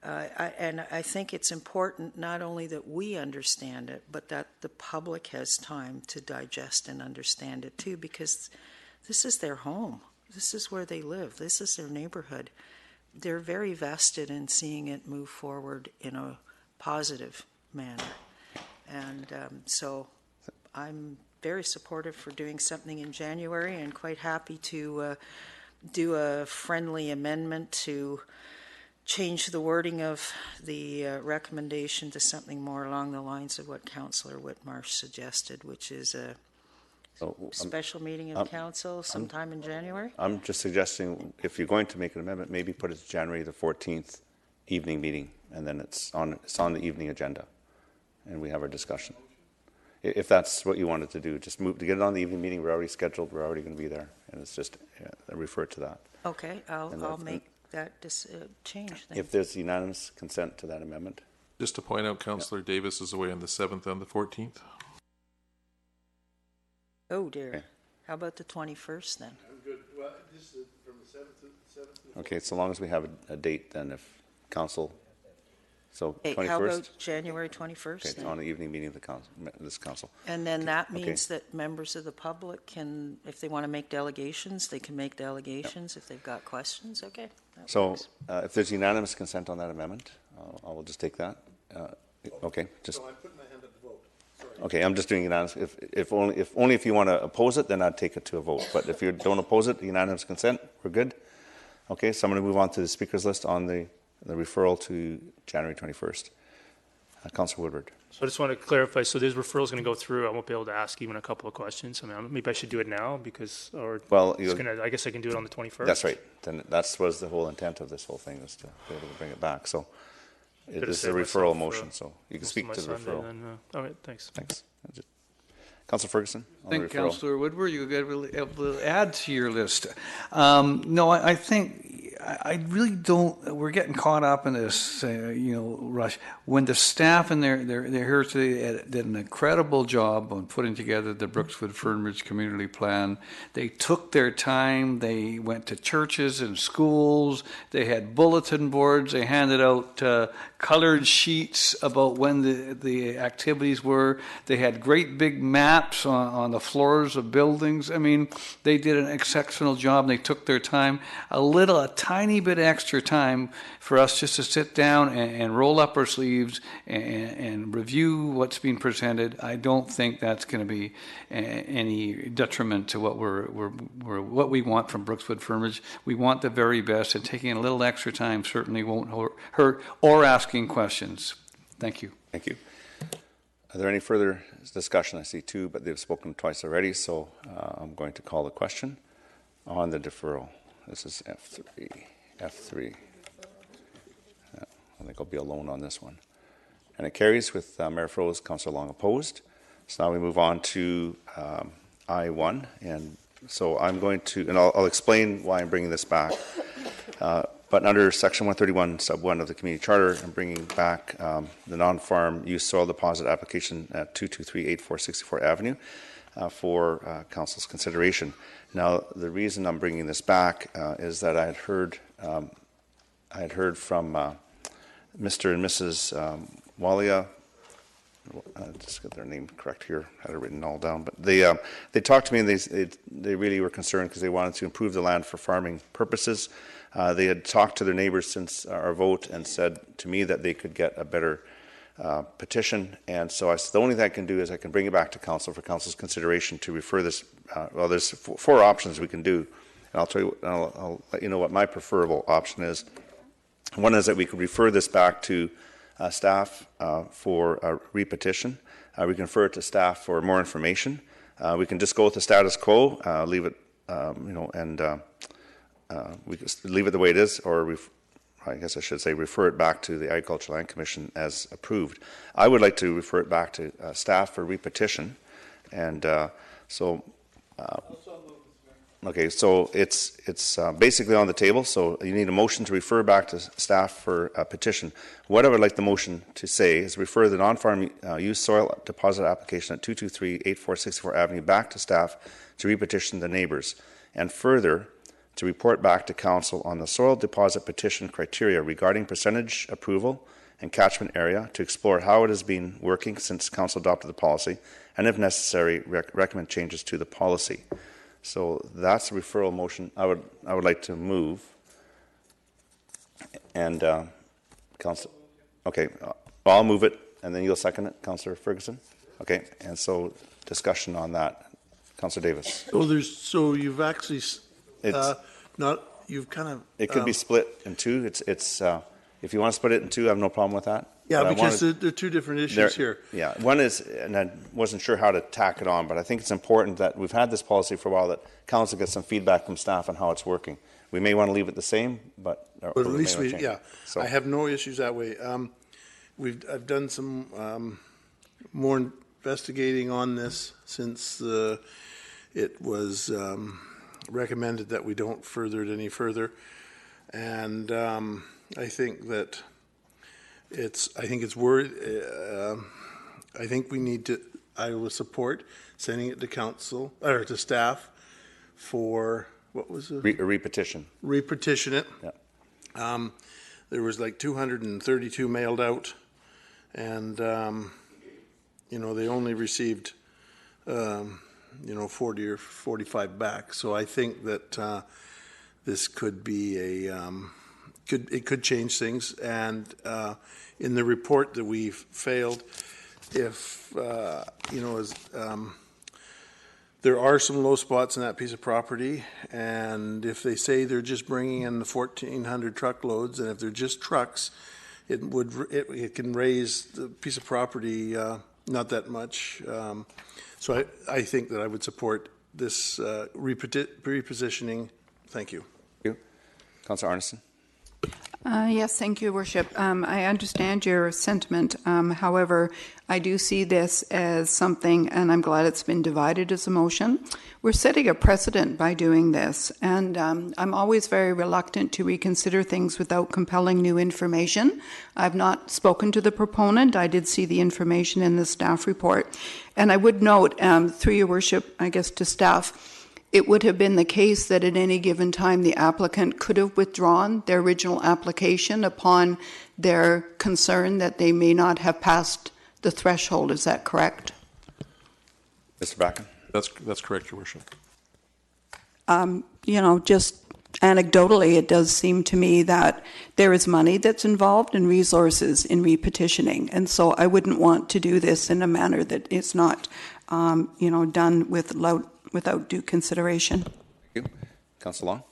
I think it's important not only that we understand it, but that the public has time to digest and understand it too, because this is their home. This is where they live. This is their neighborhood. They're very vested in seeing it move forward in a positive manner. And so I'm very supportive for doing something in January, and quite happy to do a friendly amendment to change the wording of the recommendation to something more along the lines of what Councillor Whitmarsh suggested, which is a special meeting of council sometime in January. I'm just suggesting, if you're going to make an amendment, maybe put it to January the 14th evening meeting, and then it's on the evening agenda, and we have our discussion. If that's what you wanted to do, just move to get it on the evening meeting. We're already scheduled. We're already going to be there, and it's just refer to that. Okay, I'll make that change then. If there's unanimous consent to that amendment. Just to point out, Councillor Davis is away on the 7th and the 14th. Oh dear. Okay. How about the 21st then? I'm good. Well, this is from the Okay, so long as we have a date, then if council, so Hey, 21st? how about January 21st Okay, then? on the evening meeting of the council, this council. And then that Okay. means that members of the public can, if they want to make delegations, they can make delegations if they've got questions, okay? That So works. if there's unanimous consent on that amendment, I will just take that. Okay, just. So I put my hand up to vote. Sorry. Okay, I'm just doing unanimous. If only if you want to oppose it, then I'd take it to a vote. But if you don't oppose it, unanimous consent, we're good. Okay, so I'm going to move on to the speakers list on the referral to January 21st. Councillor Woodward. So I just want to clarify, so this referral is going to go through, I won't be able to ask even a couple of questions. I mean, maybe I should do it now because, or Well, I guess I can do it on the 21st. That's right. Then that was the whole intent of this whole thing, was to be able to bring it back. So it Could've is a saved referral myself, motion, so you can most speak of to the my Sunday referral. then, all right, thanks. Thanks. Councillor Ferguson on I the think, referral. Councillor Woodward, you got to add to your list. No, I think I really don't. We're getting caught up in this, rush. When the staff and they're here today did an incredible job on putting together the Brookswood Fernbridge Community Plan. They took their time. They went to churches and schools. They had bulletin boards. They handed out colored sheets about when the activities were. They had great big maps on the floors of buildings. I mean, they did an exceptional job. They took their time, a tiny bit extra time for us just to sit down and roll up our sleeves and review what's being presented. I don't think that's going to be any detriment to what what we want from Brookswood Fernbridge. We want the very best, and taking a little extra time certainly won't hurt, or asking questions. Thank you. Thank you. Are there any further discussion? I see two, but they've spoken twice already, so I'm going to call the question on the deferral. This is F3. F3. Yeah, I think I'll be alone on this one. And it carries with Mayor Froese, Councillor Long opposed. So now we move on to I1. And so I'm going to, and I'll explain why I'm bringing this back. But under Section 131, Sub 1 of the Community Charter, I'm bringing back the non-farm use soil deposit application at 2238464 Avenue for Council's consideration. Now, the reason I'm bringing this back is that I had heard from Mr. and Mrs. Walia. Just get their name correct here. I had it written all down, but they talked to me and they really were concerned because they wanted to improve the land for farming purposes. They had talked to their neighbors since our vote and said to me that they could get a better petition, and so I said the only thing I can do is I can bring it back to council for council's consideration to refer this. Well, there's four options we can do, and I'll tell you. I'll let you know what my preferable option is. One is that we could refer this back to staff for a repetition. We can refer it to staff for more information. We can just go with the status quo, leave it, and we can leave it the way it is, or I guess I should say refer it back to the Agricultural Land Commission as approved. I would like to refer it back to staff for repetition, and okay, so it's basically on the table. So you need a motion to refer back to staff for a petition. What I would like the motion to say is refer the non-farm use soil deposit application at 2238464 Avenue back to staff to repetition the neighbors, and further to report back to council on the soil deposit petition criteria regarding percentage approval and catchment area to explore how it has been working since council adopted the policy, and if necessary, recommend changes to the policy. So that's a referral motion I would like to move. And council, okay, I'll move it, and then you'll second it, Councillor Ferguson. Okay, and so discussion on that, Councillor Davis. So you've actually you've kind of. It could be split in two. It's if you want to split it in two, I have no problem with that. Yeah, but because there are two different issues here. Yeah, one is, and I wasn't sure how to tack it on, but I think it's important that we've had this policy for a while, that council gets some feedback from staff on how it's working. We may want to leave it the same, but at least So I have no issues that way. I've done some more investigating on this since it was recommended that we don't further it any further, and I think that it's worth. I think we need to. I will support sending it to council or to staff for what was the? Repetition. Repetition it. Yeah. There was like 232 mailed out, and they only received 40 or 45 back. So I think that this could be it could change things. And in the report that we've failed, if there are some low spots in that piece of property, and if they say they're just bringing in the 1,400 truckloads, and if they're just trucks, it can raise the piece of property not that much. So I think that I would support this repositioning. Thank you. Thank you. Councillor Arneson. Yes, thank you, Worship. I understand your sentiment. However, I do see this as something, and I'm glad it's been divided as a motion. We're setting a precedent by doing this, and I'm always very reluctant to reconsider things without compelling new information. I've not spoken to the proponent. I did see the information in the staff report. And I would note, through your Worship, I guess to staff, it would have been the case that at any given time the applicant could have withdrawn their original application upon their concern that they may not have passed the threshold. Is that correct? Mr. Backen. That's correct, Your Worship. Just anecdotally, it does seem to me that there is money that's involved and resources in repetitioning. And so I wouldn't want to do this in a manner that is not, done without due consideration. Thank you. Councillor Long.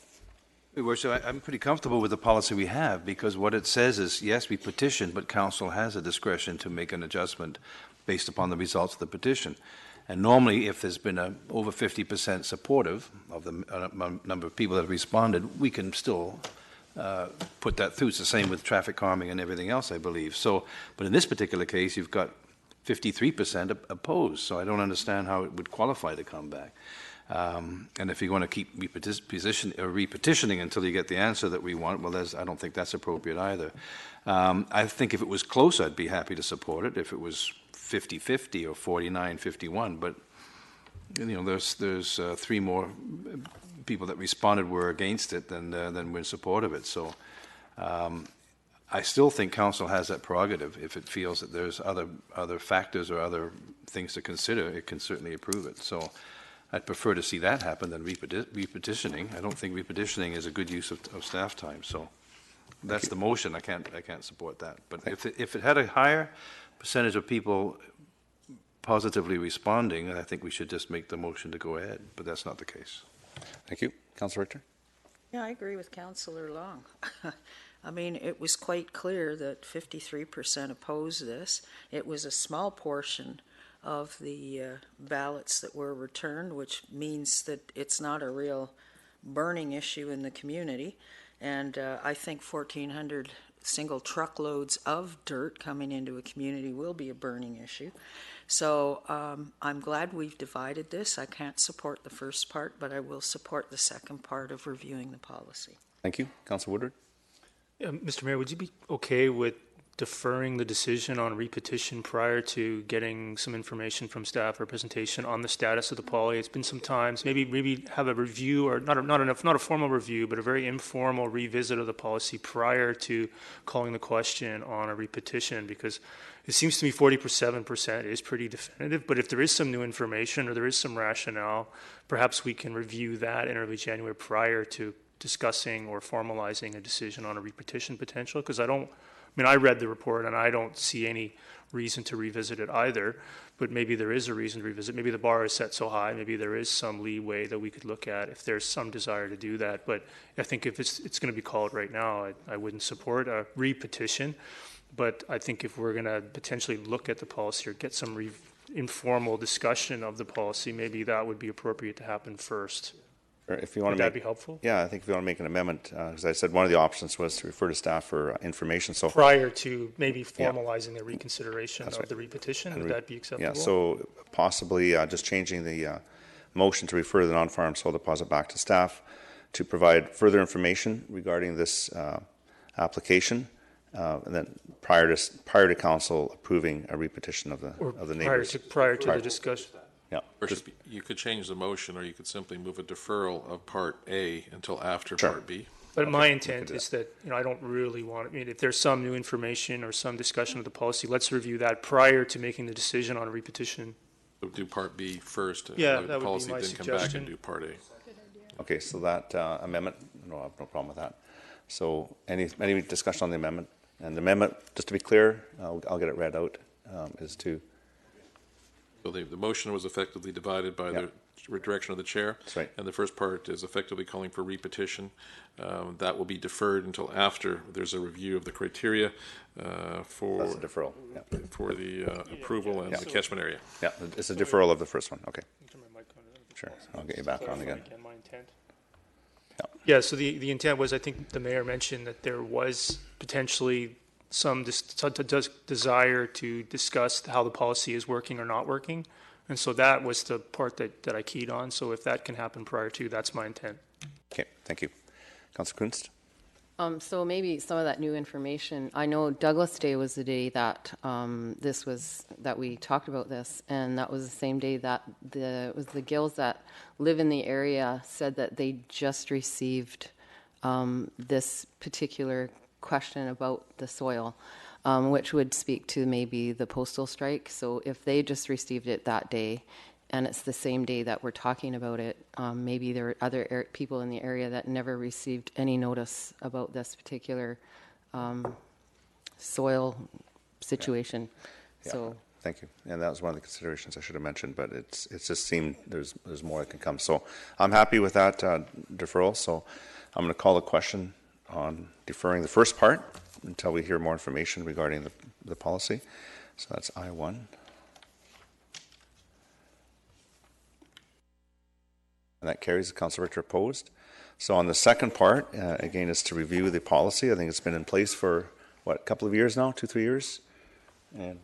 Your Worship, I'm pretty comfortable with the policy we have, because what it says is, yes, we petition, but council has a discretion to make an adjustment based upon the results of the petition. And normally, if there's been over 50% supportive of the number of people that have responded, we can still put that through. It's the same with traffic calming and everything else, I believe. So, but in this particular case, you've got 53% opposed, so I don't understand how it would qualify to come back. And if you want to keep repetitioning until you get the answer that we want, well, I don't think that's appropriate either. I think if it was close, I'd be happy to support it. If it was 50-50 or 49-51, but there's three more people that responded were against it than were in support of it. So I still think council has that prerogative. If it feels that there's other factors or other things to consider, it can certainly approve it. So I'd prefer to see that happen than repetitioning. I don't think repetitioning is a good use of staff time. So that's the motion. I can't support that. But if it had a higher percentage of people positively responding, I think we should just make the motion to go ahead. But that's not the case. Thank you. Councillor Richter. Yeah, I agree with Councillor Long. I mean, it was quite clear that 53% opposed this. It was a small portion of the ballots that were returned, which means that it's not a real burning issue in the community. And I think 1,400 single truckloads of dirt coming into a community will be a burning issue. So I'm glad we've divided this. I can't support the first part, but I will support the second part of reviewing the policy. Thank you. Councillor Woodward. Mr. Mayor, would you be okay with deferring the decision on repetition prior to getting some information from staff or presentation on the status of the policy? It's been some time. Maybe have a review, or not a formal review, but a very informal revisit of the policy prior to calling the question on a repetition, because it seems to me 47% is pretty definitive. But if there is some new information or there is some rationale, perhaps we can review that in early January prior to discussing or formalizing a decision on a repetition potential. Because I read the report and I don't see any reason to revisit it either, but maybe there is a reason to revisit. Maybe the bar is set so high, maybe there is some leeway that we could look at if there's some desire to do that. But I think if it's going to be called right now, I wouldn't support a repetition. But I think if we're going to potentially look at the policy or get some informal discussion of the policy, maybe that would be appropriate to happen first. If you want Would that be helpful? Yeah, I think if you want to make an amendment, as I said, one of the options was to refer to staff for information. So prior to maybe formalizing the reconsideration of the repetition, would that be acceptable? Yeah, so possibly just changing the motion to refer the non-farm soil deposit back to staff to provide further information regarding this application, and then prior to council approving a repetition of the neighbors. Prior to the discussion. Yeah. Or you could change the motion, or you could simply move a deferral of Part A until after Sure. Part B. But my intent is that, I don't really want, if there's some new information or some discussion of the policy, let's review that prior to making the decision on a repetition. So do Part B first. Yeah, the that would be policy, my then come back suggestion. and do Part A. Okay, so that amendment, no, I have no problem with that. So any discussion on the amendment? And the amendment, just to be clear, I'll get it read out, is to... So the motion was effectively divided by the direction of the chair. That's right. And the first part is effectively calling for repetition. That will be deferred until after there's a review of the criteria for That's a deferral. Yeah. for the approval and the catchment area. Yeah, it's a deferral of the first one. Okay. Sure. I'll get you back on again. My intent. Yeah, so the intent was, I think the mayor mentioned that there was potentially some desire to discuss how the policy is working or not working. And so that was the part that I keyed on. So if that can happen prior to, that's my intent. Okay, thank you. Councillor Kunst? So maybe some of that new information. I know Douglas Day was the day that that we talked about this, and that was the same day that the Gills that live in the area said that they just received this particular question about the soil, which would speak to maybe the postal strike. So if they just received it that day, and it's the same day that we're talking about it, maybe there are other people in the area that never received any notice about this particular soil situation. Yeah. So thank you. And that was one of the considerations I should have mentioned, but it's just seemed there's more that can come. So I'm happy with that deferral. So I'm going to call the question on deferring the first part until we hear more information regarding the policy. So that's I1. And that carries. The Council Richter opposed. So on the second part, again, is to review the policy. I think it's been in place for, what, a couple of years now, 2-3 years? And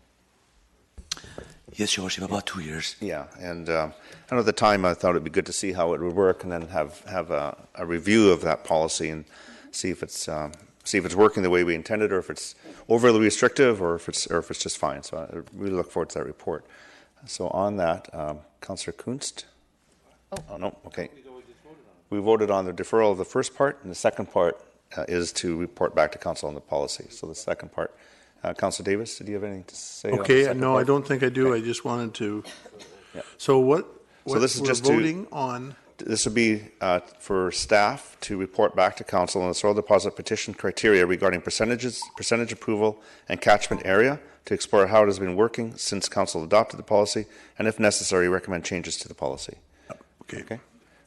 yes, Your Worship, about 2 years. yeah, and I know at the time I thought it'd be good to see how it would work and then have a review of that policy and see if it's working the way we intended, or if it's overly restrictive, or if it's just fine. So I really look forward to that report. So on that, Councillor Kunst. Oh, no, okay. We voted on the deferral of the first part, and the second part is to report back to council on the policy. So the second part, Councillor Davis, did you have anything to say? Okay, on the no, part? I don't think I do. Okay. I just wanted to. Yeah. So what So this is we're just voting on. This would be for staff to report back to council on the soil deposit petition criteria regarding percentage approval and catchment area, to explore how it has been working since council adopted the policy, and if necessary, recommend changes to the policy. Okay.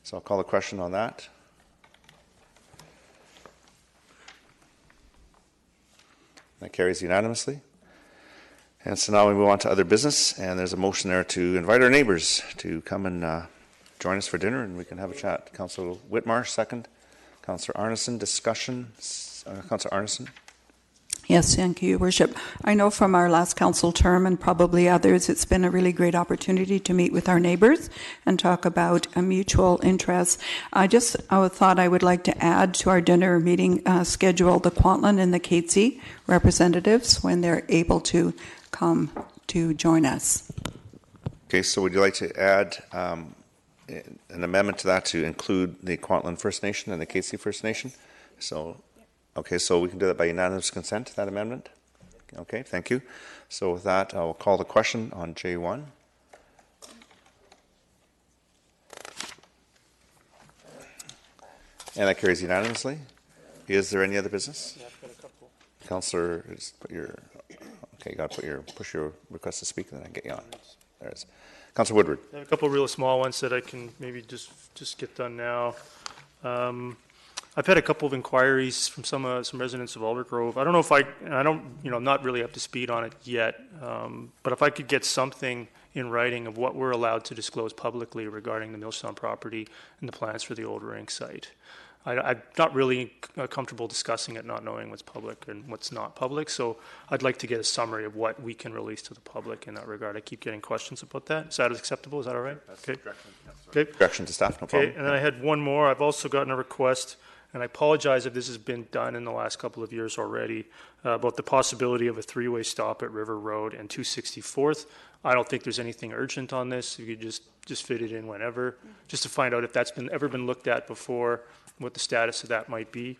So I'll call the question on that. That carries unanimously. And so now we move on to other business, and there's a motion there to invite our neighbors to come and join us for dinner, and we can have a chat. Councillor Whitmarsh, second. Councillor Arneson, discussion. Councillor Arneson. Yes, thank you, Your Worship. I know from our last council term and probably others, it's been a really great opportunity to meet with our neighbours and talk about a mutual interest. I thought I would like to add to our dinner meeting schedule the Kwantlen and the Catesy representatives when they're able to come to join us. Okay, so would you like to add an amendment to that to include the Kwantlen First Nation and the Catesy First Nation? Okay, so we can do that by unanimous consent, that amendment? Okay, thank you. So with that, I will call the question on J1. And that carries unanimously. Is there any other business? Yeah, I've got a couple. Councillor, just put your, okay, you got to push your request to speak, and then I can get you on. There it is. Councillor Woodward. I have a couple of real small ones that I can maybe just get done now. I've had a couple of inquiries from some residents of Aldergrove. I don't know if I'm not really up to speed on it yet, but if I could get something in writing of what we're allowed to disclose publicly regarding the Millstone property and the plans for the old rink site. I'm not really comfortable discussing it, not knowing what's public and what's not public. So I'd like to get a summary of what we can release to the public in that regard. I keep getting questions about that. Is that acceptable? Is that all right? Okay. Direction to staff, no problem. Okay, and then I had one more. I've also gotten a request, and I apologize if this has been done in the last couple of years already, about the possibility of a three-way stop at River Road and 264th. I don't think there's anything urgent on this. You could just fit it in whenever, just to find out if that's ever been looked at before, what the status of that might be,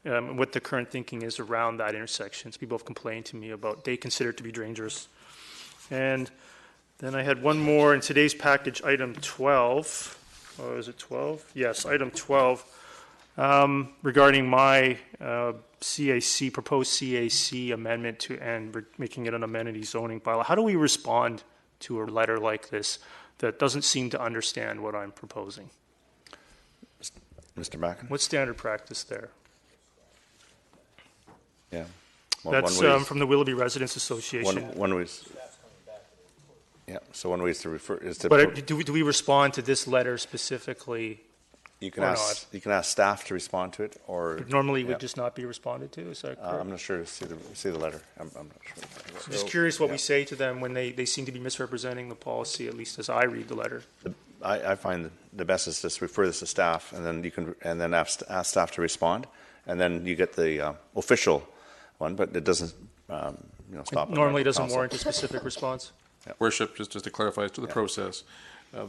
and what the current thinking is around that intersection. So people have complained to me about they consider it to be dangerous. And then I had one more in today's package, item 12. Oh, is it 12? Yes, item 12, regarding my CAC, proposed CAC amendment to and making it an amenity zoning bylaw. How do we respond to a letter like this that doesn't seem to understand what I'm proposing? Mr. Backen? What's standard practice there? Yeah. That's from the Willoughby Residents Association. One way. Yeah. So one way is to refer is to. But do we respond to this letter specifically? You can ask staff to respond to it, or normally it would just not be responded to. Is that correct? I'm not sure. See the letter. I'm not sure. I'm just curious what we say to them when they seem to be misrepresenting the policy, at least as I read the letter. I find the best is just refer this to staff, and then ask staff to respond, and then you get the official one, but it doesn't stop. It normally doesn't warrant a specific response. Yeah. Worship, just to clarify as to the process,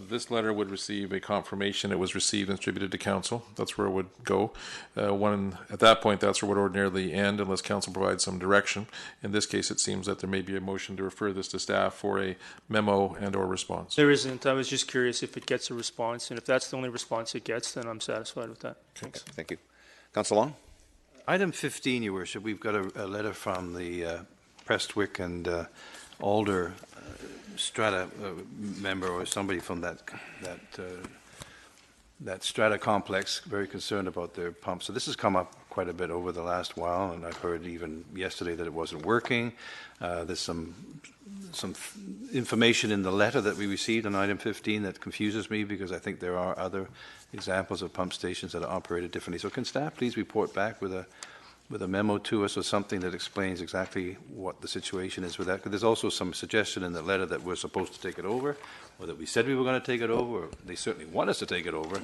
this letter would receive a confirmation it was received and distributed to council. That's where it would go. At that point, that's where it would ordinarily end unless council provides some direction. In this case, it seems that there may be a motion to refer this to staff for a memo and or response. There isn't. I was just curious if it gets a response, and if that's the only response it gets, then I'm satisfied with that. Thanks. Thank you. Councillor Long? Item 15, Your Worship, we've got a letter from the Prestwick and Alder strata member or somebody from that strata complex, very concerned about their pump. So this has come up quite a bit over the last while, and I've heard even yesterday that it wasn't working. There's some information in the letter that we received on item 15 that confuses me, because I think there are other examples of pump stations that are operated differently. So can staff please report back with a memo to us or something that explains exactly what the situation is with that? Because there's also some suggestion in the letter that we're supposed to take it over, or that we said we were going to take it over, or they certainly want us to take it over,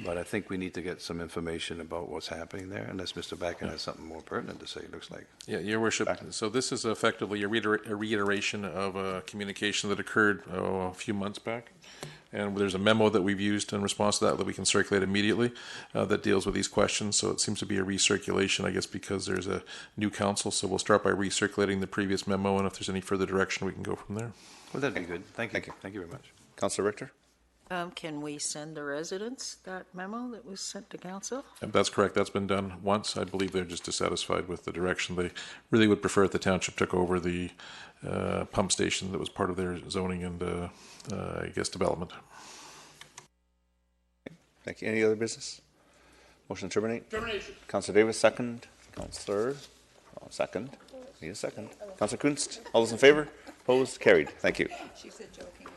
but I think we need to get some information about what's happening there, unless Mr. Backen has something more pertinent to say, it looks like. Yeah, Your Worship, so this is effectively a reiteration of a communication that occurred a few months back. And there's a memo that we've used in response to that we can circulate immediately that deals with these questions. So it seems to be a recirculation, I guess, because there's a new council. So we'll start by recirculating the previous memo, and if there's any further direction, we can go from there. Well, that'd be good. Thank you. Thank you very much. Councillor Richter? Can we send the residents that memo that was sent to council? That's correct. That's been done once. I believe they're just dissatisfied with the direction. They really would prefer if the township took over the pump station that was part of their zoning and, I guess, development. Thank you. Any other business? Motion to terminate? Termination. Councillor Davis, second. Councillor, second. Need a second. Councillor Kunst, all those in favor? Opposed? Carried. Thank you. She said jokingly.